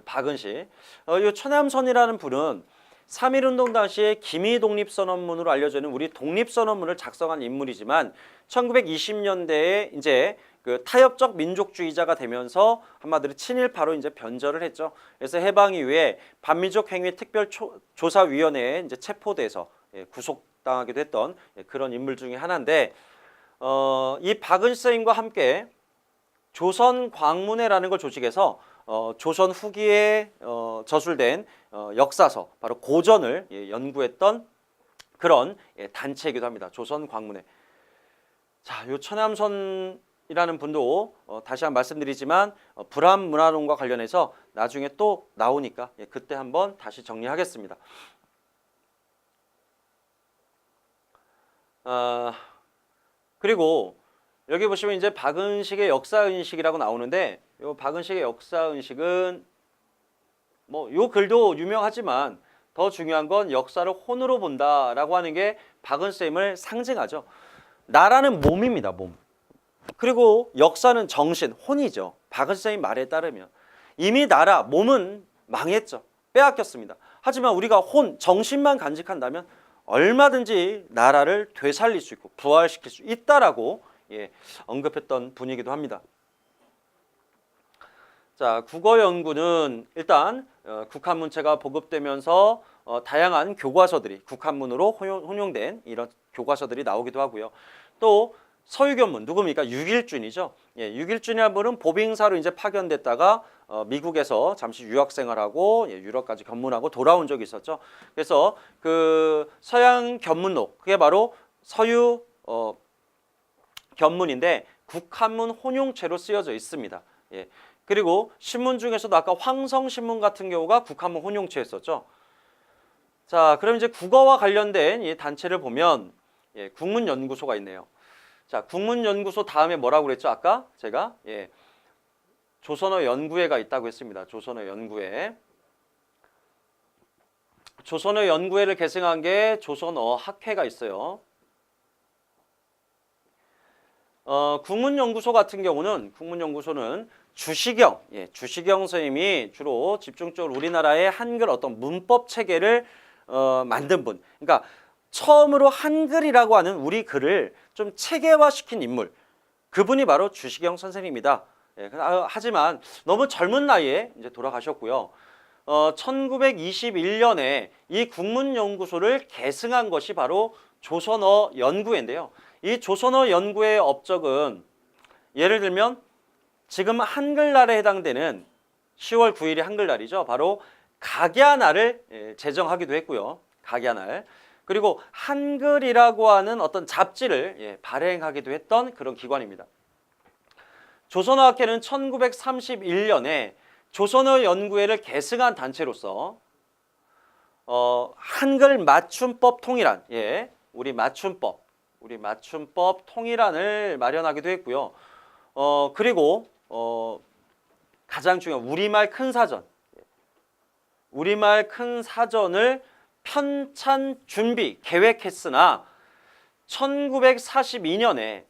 박은식. 이 최남선이라는 분은 3.1운동 당시에 기미독립선언문으로 알려지는 우리 독립선언문을 작성한 인물이지만 1920년대에 이제 그 타협적 민족주의자가 되면서 한마디로 친일파로 이제 변절을 했죠. 그래서 해방 이후에 반민족 행위 특별조사위원회에 이제 체포돼서 구속당하기도 했던 그런 인물 중에 하나인데 이 박은식 선생님과 함께 조선광문회라는 걸 조직해서 조선 후기에 저술된 역사서 바로 고전을 연구했던 그런 단체이기도 합니다. 조선광문회. 자, 요 천남선이라는 분도 다시 한번 말씀드리지만 불합문화론과 관련해서 나중에 또 나오니까 그때 한번 다시 정리하겠습니다. 그리고 여기 보시면 이제 박은식의 역사의식이라고 나오는데 요 박은식의 역사의식은 뭐 요 글도 유명하지만 더 중요한 건 역사를 혼으로 본다라고 하는 게 박은쌤을 상징하죠. 나라는 몸입니다, 몸. 그리고 역사는 정신, 혼이죠. 박은쌤의 말에 따르면 이미 나라, 몸은 망했죠. 빼앗겼습니다. 하지만 우리가 혼, 정신만 간직한다면 얼마든지 나라를 되살릴 수 있고 부활시킬 수 있다라고 언급했던 분이기도 합니다. 자, 국어 연구는 일단 국한문체가 보급되면서 다양한 교과서들이 국한문으로 혼용된 이런 교과서들이 나오기도 하고요. 또 서유견문 누굽니까? 유길준이죠. 유길준이라는 분은 보빙사로 이제 파견됐다가 미국에서 잠시 유학 생활하고 유럽까지 견문하고 돌아온 적이 있었죠. 그래서 그 서양 견문록 그게 바로 서유 견문인데 국한문 혼용체로 쓰여져 있습니다. 그리고 신문 중에서도 아까 황성신문 같은 경우가 국한문 혼용체였었죠. 자, 그럼 이제 국어와 관련된 이 단체를 보면 국문연구소가 있네요. 자, 국문연구소 다음에 뭐라고 그랬죠? 아까 제가 조선어 연구회가 있다고 했습니다. 조선어 연구회. 조선어 연구회를 계승한 게 조선어 학회가 있어요. 국문연구소 같은 경우는 국문연구소는 주시경, 주시경 선생님이 주로 집중적으로 우리나라의 한글 어떤 문법 체계를 만든 분. 그러니까 처음으로 한글이라고 하는 우리 글을 좀 체계화시킨 인물. 그분이 바로 주시경 선생님입니다. 하지만 너무 젊은 나이에 이제 돌아가셨고요. 1921년에 이 국문연구소를 계승한 것이 바로 조선어 연구회인데요. 이 조선어 연구회의 업적은 예를 들면 지금 한글날에 해당되는 10월 9일이 한글날이죠. 바로 각야날을 제정하기도 했고요. 각야날. 그리고 한글이라고 하는 어떤 잡지를 발행하기도 했던 그런 기관입니다. 조선어학회는 1931년에 조선어 연구회를 계승한 단체로서 한글 맞춤법 통일안, 우리 맞춤법 통일안을 마련하기도 했고요. 그리고 가장 중요한 우리말 큰 사전, 우리말 큰 사전을 편찬 준비 계획했으나 1942년에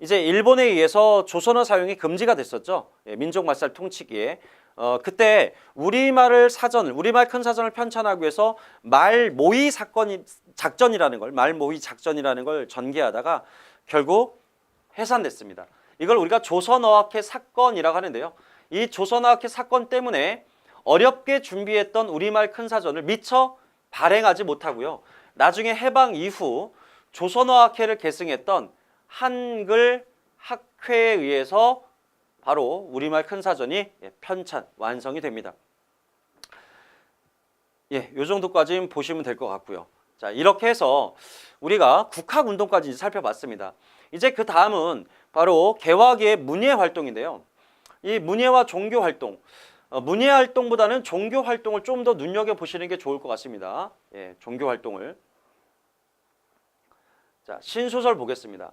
이제 일본에 의해서 조선어 사용이 금지가 됐었죠. 민족말살 통치기에. 그때 우리말 큰 사전을 편찬하기 위해서 말모의 작전이라는 걸 전개하다가 결국 해산됐습니다. 이걸 우리가 조선어학회 사건이라고 하는데요. 이 조선어학회 사건 때문에 어렵게 준비했던 우리말 큰 사전을 미처 발행하지 못하고요. 나중에 해방 이후 조선어학회를 계승했던 한글 학회에 의해서 바로 우리말 큰 사전이 편찬, 완성이 됩니다. 요 정도까지 보시면 될 것 같고요. 자, 이렇게 해서 우리가 국학운동까지 살펴봤습니다. 이제 그 다음은 바로 개화기의 문예 활동인데요. 이 문예와 종교 활동, 문예 활동보다는 종교 활동을 좀 더 눈여겨보시는 게 좋을 것 같습니다. 종교 활동을. 자, 신소설 보겠습니다.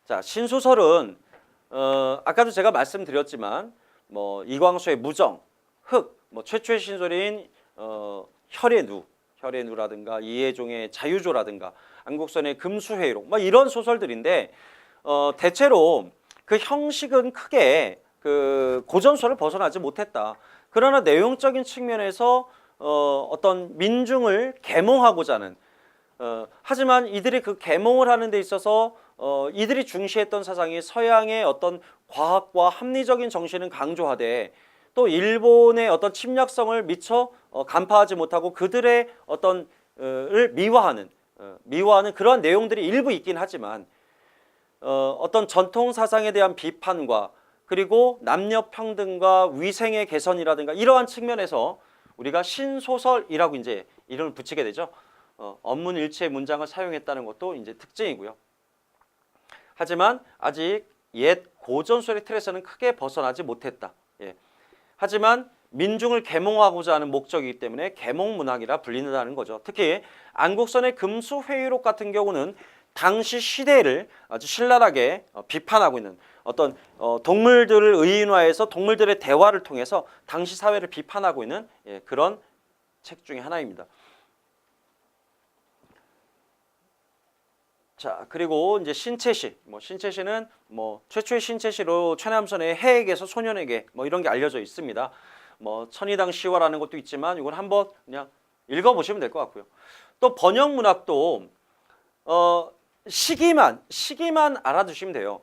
자, 신소설은 아까도 제가 말씀드렸지만 뭐 이광수의 무정, 흑, 뭐 최초의 신소설인 혈의누라든가 이해종의 자유조라든가 안국선의 금수회의록 뭐 이런 소설들인데 대체로 그 형식은 크게 그 고전소를 벗어나지 못했다. 그러나 내용적인 측면에서 어떤 민중을 계몽하고자 하는 하지만 이들이 그 계몽을 하는 데 있어서 이들이 중시했던 사상이 서양의 어떤 과학과 합리적인 정신은 강조하되 또 일본의 어떤 침략성을 미처 간파하지 못하고 그들의 어떤 을 미화하는 그러한 내용들이 일부 있긴 하지만 어떤 전통 사상에 대한 비판과 그리고 남녀 평등과 위생의 개선이라든가 이러한 측면에서 우리가 신소설이라고 이제 이름을 붙이게 되죠. 언문일치의 문장을 사용했다는 것도 이제 특징이고요. 하지만 아직 옛 고전소설의 틀에서는 크게 벗어나지 못했다. 하지만 민중을 계몽하고자 하는 목적이기 때문에 계몽문학이라 불린다는 거죠. 특히 안국선의 금수회의록 같은 경우는 당시 시대를 아주 신랄하게 비판하고 있는 어떤 동물들을 의인화해서 동물들의 대화를 통해서 당시 사회를 비판하고 있는 그런 책 중에 하나입니다. 자, 그리고 이제 신채시, 신채시는 최초의 신채시로 최남선의 해에게서 소년에게 이런 게 알려져 있습니다. 천이당 시화라는 것도 있지만 이건 한번 그냥 읽어보시면 될 것 같고요. 또 번역 문학도 시기만 알아두시면 돼요.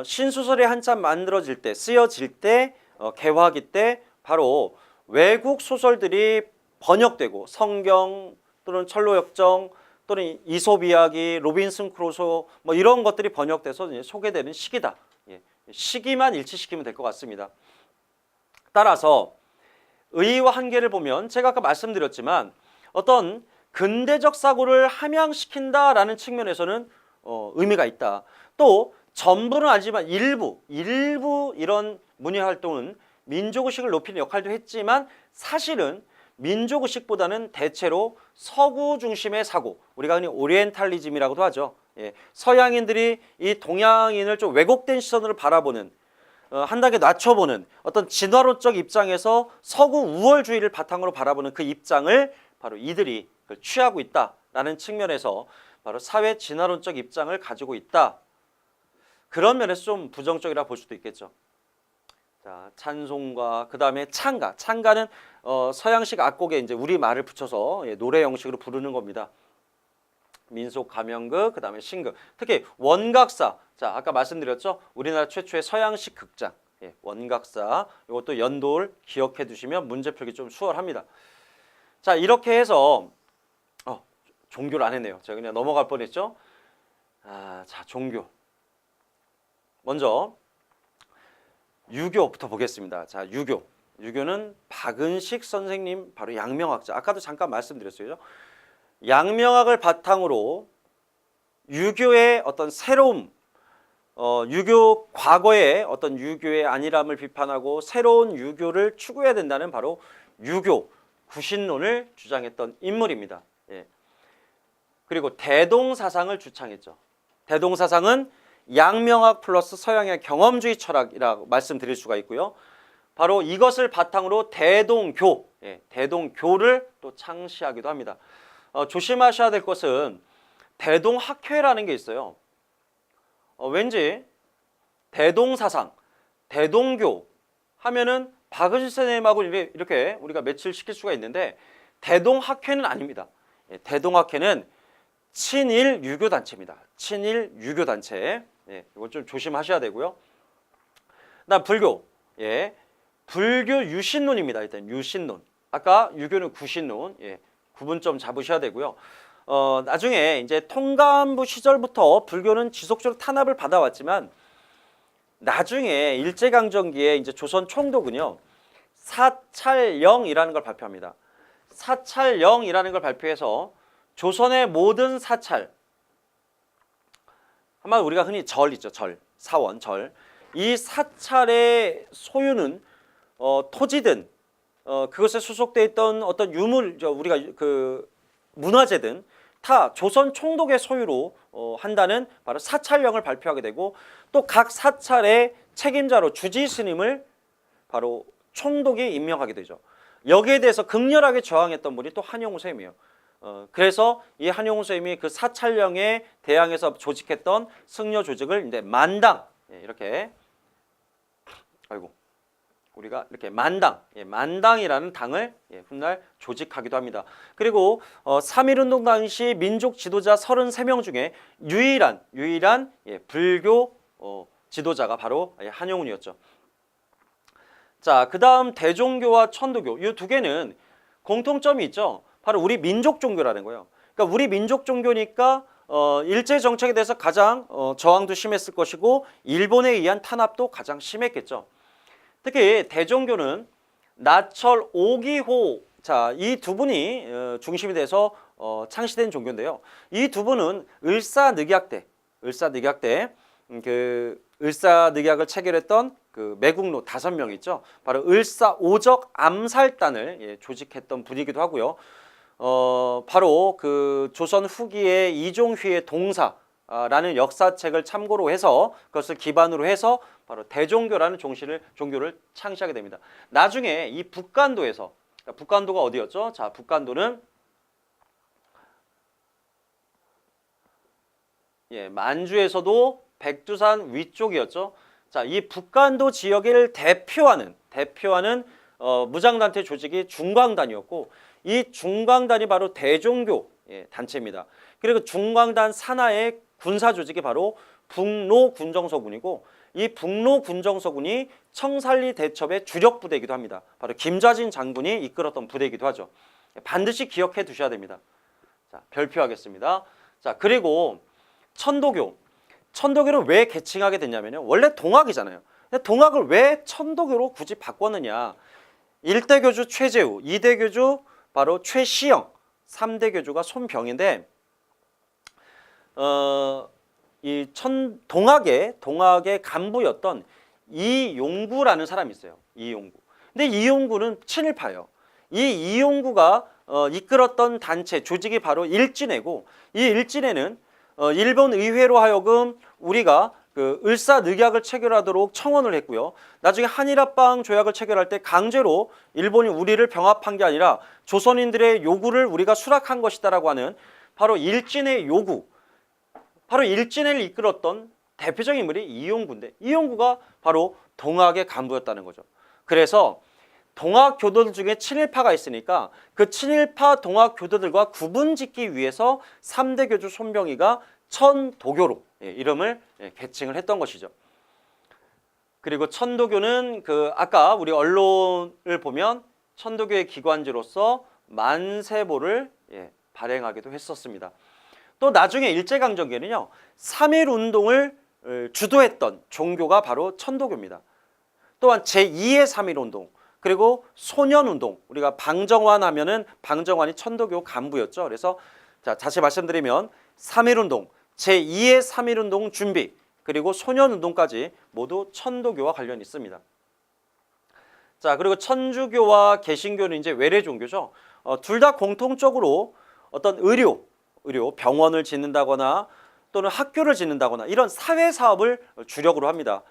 신소설이 한참 만들어질 때, 쓰여질 때, 개화기 때 바로 외국 소설들이 번역되고 성경 또는 철로역정 또는 이솝 이야기, 로빈슨 크루소 이런 것들이 번역돼서 이제 소개되는 시기다. 시기만 일치시키면 될 것 같습니다. 따라서 의의와 한계를 보면 제가 아까 말씀드렸지만 어떤 근대적 사고를 함양시킨다라는 측면에서는 의미가 있다. 또 전부는 아니지만 일부 이런 문예 활동은 민족의식을 높이는 역할도 했지만 사실은 민족의식보다는 대체로 서구 중심의 사고, 우리가 흔히 오리엔탈리즘이라고도 하죠. 예, 서양인들이 이 동양인을 좀 왜곡된 시선으로 바라보는, 한 단계 낮춰보는 어떤 진화론적 입장에서 서구 우월주의를 바탕으로 바라보는 그 입장을 바로 이들이 취하고 있다라는 측면에서 바로 사회 진화론적 입장을 가지고 있다. 그런 면에서 좀 부정적이라 볼 수도 있겠죠. 자, 찬송가, 그 다음에 찬가. 찬가는 서양식 악곡에 이제 우리 말을 붙여서 노래 형식으로 부르는 겁니다. 민속 가명극, 그 다음에 신극. 특히 원각사. 자, 아까 말씀드렸죠. 우리나라 최초의 서양식 극장. 예, 원각사. 이것도 연도를 기억해 두시면 문제 풀기 좀 수월합니다. 자, 이렇게 해서 종교를 안 했네요. 제가 그냥 넘어갈 뻔했죠. 자, 종교. 먼저 유교부터 보겠습니다. 자, 유교. 유교는 박은식 선생님, 바로 양명학자. 아까도 잠깐 말씀드렸어요. 양명학을 바탕으로 유교의 어떤 새로움, 유교 과거의 어떤 유교의 안일함을 비판하고 새로운 유교를 추구해야 된다는 바로 유교 구신론을 주장했던 인물입니다. 예. 그리고 대동사상을 주창했죠. 대동사상은 양명학 플러스 서양의 경험주의 철학이라고 말씀드릴 수가 있고요. 바로 이것을 바탕으로 대동교, 대동교를 또 창시하기도 합니다. 조심하셔야 될 것은 대동학회라는 게 있어요. 왠지 대동사상, 대동교 하면은 박은실 선생님하고 이렇게 우리가 매치시킬 수가 있는데 대동학회는 아닙니다. 대동학회는 친일 유교단체입니다. 친일 유교단체. 이거 좀 조심하셔야 되고요. 그다음 불교. 불교 유신론입니다. 일단 유신론. 아까 유교는 구신론. 구분 좀 잡으셔야 되고요. 나중에 이제 통감부 시절부터 불교는 지속적으로 탄압을 받아왔지만 나중에 일제강점기에 이제 조선 총독은요. 사찰령이라는 걸 발표합니다. 사찰령이라는 걸 발표해서 조선의 모든 사찰, 아마 우리가 흔히 절 있죠. 절, 사원, 절. 이 사찰의 소유는 토지든 그것에 소속돼 있던 어떤 유물, 우리가 그 문화재든 다 조선 총독의 소유로 한다는 바로 사찰령을 발표하게 되고 또 각 사찰의 책임자로 주지 스님을 바로 총독이 임명하게 되죠. 여기에 대해서 극렬하게 저항했던 분이 또 한용우 선생님이에요. 그래서 이 한용우 선생님이 그 사찰령에 대항해서 조직했던 승려 조직을 이제 만당, 이렇게 우리가 이렇게 만당이라는 당을 훗날 조직하기도 합니다. 그리고 3.1운동 당시 민족 지도자 33명 중에 유일한 불교 지도자가 바로 한용운이었죠. 자, 그 다음 대종교와 천도교, 이 두 개는 공통점이 있죠. 바로 우리 민족 종교라는 거예요. 그러니까 우리 민족 종교니까 일제 정책에 대해서 가장 저항도 심했을 것이고 일본에 의한 탄압도 가장 심했겠죠. 특히 대종교는 나철 오기호, 자, 이 두 분이 중심이 돼서 창시된 종교인데요. 이 두 분은 을사늑약대 그 을사늑약을 체결했던 그 매국노 5명 있죠. 바로 을사오적 암살단을 조직했던 분이기도 하고요. 바로 그 조선 후기의 이종휘의 동사라는 역사책을 참고로 해서 그것을 기반으로 해서 바로 대종교라는 종교를 창시하게 됩니다. 나중에 이 북간도에서, 북간도가 어디였죠? 자, 북간도는 만주에서도 백두산 위쪽이었죠. 자, 이 북간도 지역을 대표하는 무장단체 조직이 중광단이었고 이 중광단이 바로 대종교 단체입니다. 그리고 중광단 산하의 군사 조직이 바로 북로군정서군이고 이 북로군정서군이 청산리 대첩의 주력 부대이기도 합니다. 바로 김좌진 장군이 이끌었던 부대이기도 하죠. 반드시 기억해 두셔야 됩니다. 자, 별표하겠습니다. 자, 그리고 천도교를 왜 개칭하게 됐냐면요. 원래 동학이잖아요. 근데 동학을 왜 천도교로 굳이 바꿨느냐. 1대 교주 최재우, 2대 교주 바로 최시영, 3대 교주가 손병인데 이 동학의 간부였던 이용구라는 사람이 있어요. 이용구. 근데 이용구는 친일파예요. 이 이용구가 이끌었던 단체 조직이 바로 일진회고, 이 일진회는 일본 의회로 하여금 우리가 그 을사늑약을 체결하도록 청원을 했고요. 나중에 한일합방 조약을 체결할 때 강제로 일본이 우리를 병합한 게 아니라 조선인들의 요구를 우리가 수락한 것이다라고 하는 바로 일진의 요구, 바로 일진회를 이끌었던 대표적인 인물이 이용구인데, 이용구가 바로 동학의 간부였다는 거죠. 그래서 동학 교도들 중에 친일파가 있으니까 그 친일파 동학 교도들과 구분짓기 위해서 3대 교주 손병희가 천도교로 이름을 개칭을 했던 것이죠. 그리고 천도교는 그 아까 우리 언론을 보면 천도교의 기관지로서 만세보를 발행하기도 했었습니다. 또 나중에 일제강점기에는요, 3.1운동을 주도했던 종교가 바로 천도교입니다. 또한 제2의 3.1운동, 그리고 소년운동, 우리가 방정환 하면은 방정환이 천도교 간부였죠. 그래서 자, 다시 말씀드리면 3.1운동, 제2의 3.1운동 준비, 그리고 소년운동까지 모두 천도교와 관련이 있습니다. 자, 그리고 천주교와 개신교는 이제 외래 종교죠. 둘 다 공통적으로 어떤 의료, 병원을 짓는다거나 또는 학교를 짓는다거나 이런 사회 사업을 주력으로 합니다.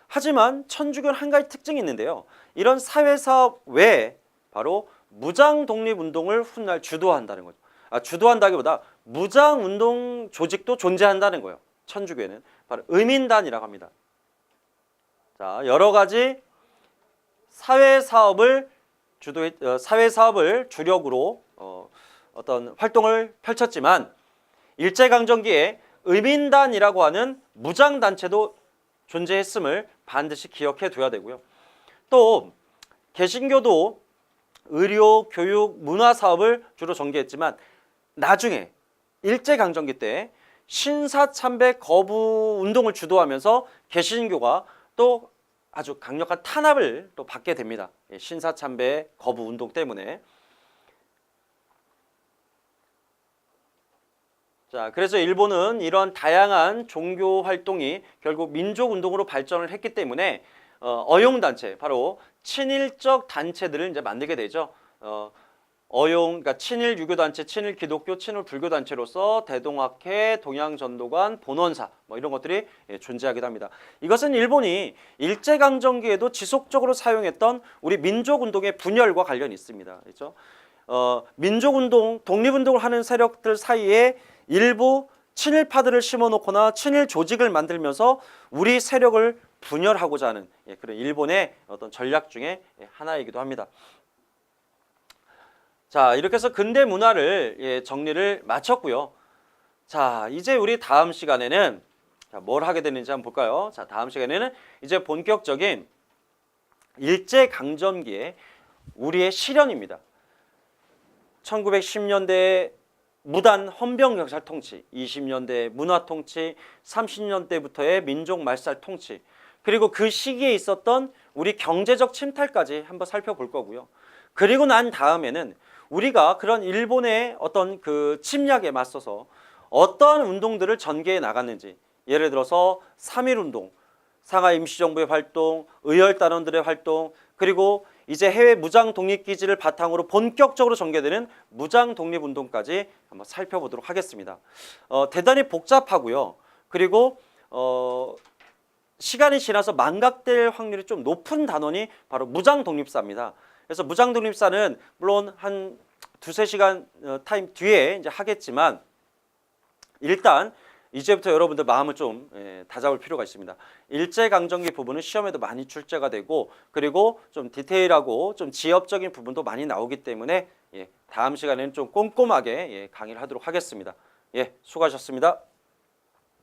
하지만 천주교는 한 가지 특징이 있는데요. 이런 사회 사업 외에 바로 무장 독립운동을 훗날 주도한다는 거죠. 주도한다기보다 무장운동 조직도 존재한다는 거예요. 천주교에는 바로 의민단이라고 합니다. 자, 여러 가지 사회 사업을 주력으로 어떤 활동을 펼쳤지만 일제강점기에 의민단이라고 하는 무장단체도 존재했음을 반드시 기억해 둬야 되고요. 또 개신교도 의료, 교육, 문화 사업을 주로 전개했지만 나중에 일제강점기 때 신사참배 거부 운동을 주도하면서 개신교가 또 아주 강력한 탄압을 또 받게 됩니다. 신사참배 거부 운동 때문에. 자, 그래서 일본은 이런 다양한 종교 활동이 결국 민족 운동으로 발전을 했기 때문에 어용단체, 바로 친일적 단체들을 이제 만들게 되죠. 그러니까 친일 유교단체, 친일 기독교, 친일 불교단체로서 대동학회, 동양전도관, 본원사 뭐 이런 것들이 존재하기도 합니다. 이것은 일본이 일제강점기에도 지속적으로 사용했던 우리 민족운동의 분열과 관련이 있습니다. 그렇죠? 민족운동, 독립운동을 하는 세력들 사이에 일부 친일파들을 심어놓거나 친일 조직을 만들면서 우리 세력을 분열하고자 하는 그런 일본의 어떤 전략 중에 하나이기도 합니다. 자, 이렇게 해서 근대 문화를 정리를 마쳤고요. 자, 이제 우리 다음 시간에는 뭘 하게 되는지 한번 볼까요? 자, 다음 시간에는 이제 본격적인 일제강점기의 우리의 실현입니다. 1910년대 무단 헌병 경찰 통치, 20년대 문화 통치, 30년대부터의 민족 말살 통치, 그리고 그 시기에 있었던 우리 경제적 침탈까지 한번 살펴볼 거고요. 그리고 난 다음에는 우리가 그런 일본의 어떤 그 침략에 맞서서 어떠한 운동들을 전개해 나갔는지, 예를 들어서 3.1운동, 상하이 임시정부의 활동, 의열단원들의 활동, 그리고 이제 해외 무장 독립기지를 바탕으로 본격적으로 전개되는 무장 독립운동까지 한번 살펴보도록 하겠습니다. 대단히 복잡하고요. 그리고 시간이 지나서 망각될 확률이 좀 높은 단원이 바로 무장 독립사입니다. 그래서 무장 독립사는 물론 한 두세 시간 타임 뒤에 이제 하겠지만 일단 이제부터 여러분들 마음을 좀 다잡을 필요가 있습니다. 일제강점기 부분은 시험에도 많이 출제가 되고, 그리고 좀 디테일하고 좀 지엽적인 부분도 많이 나오기 때문에 다음 시간에는 좀 꼼꼼하게 강의를 하도록 하겠습니다. 수고하셨습니다.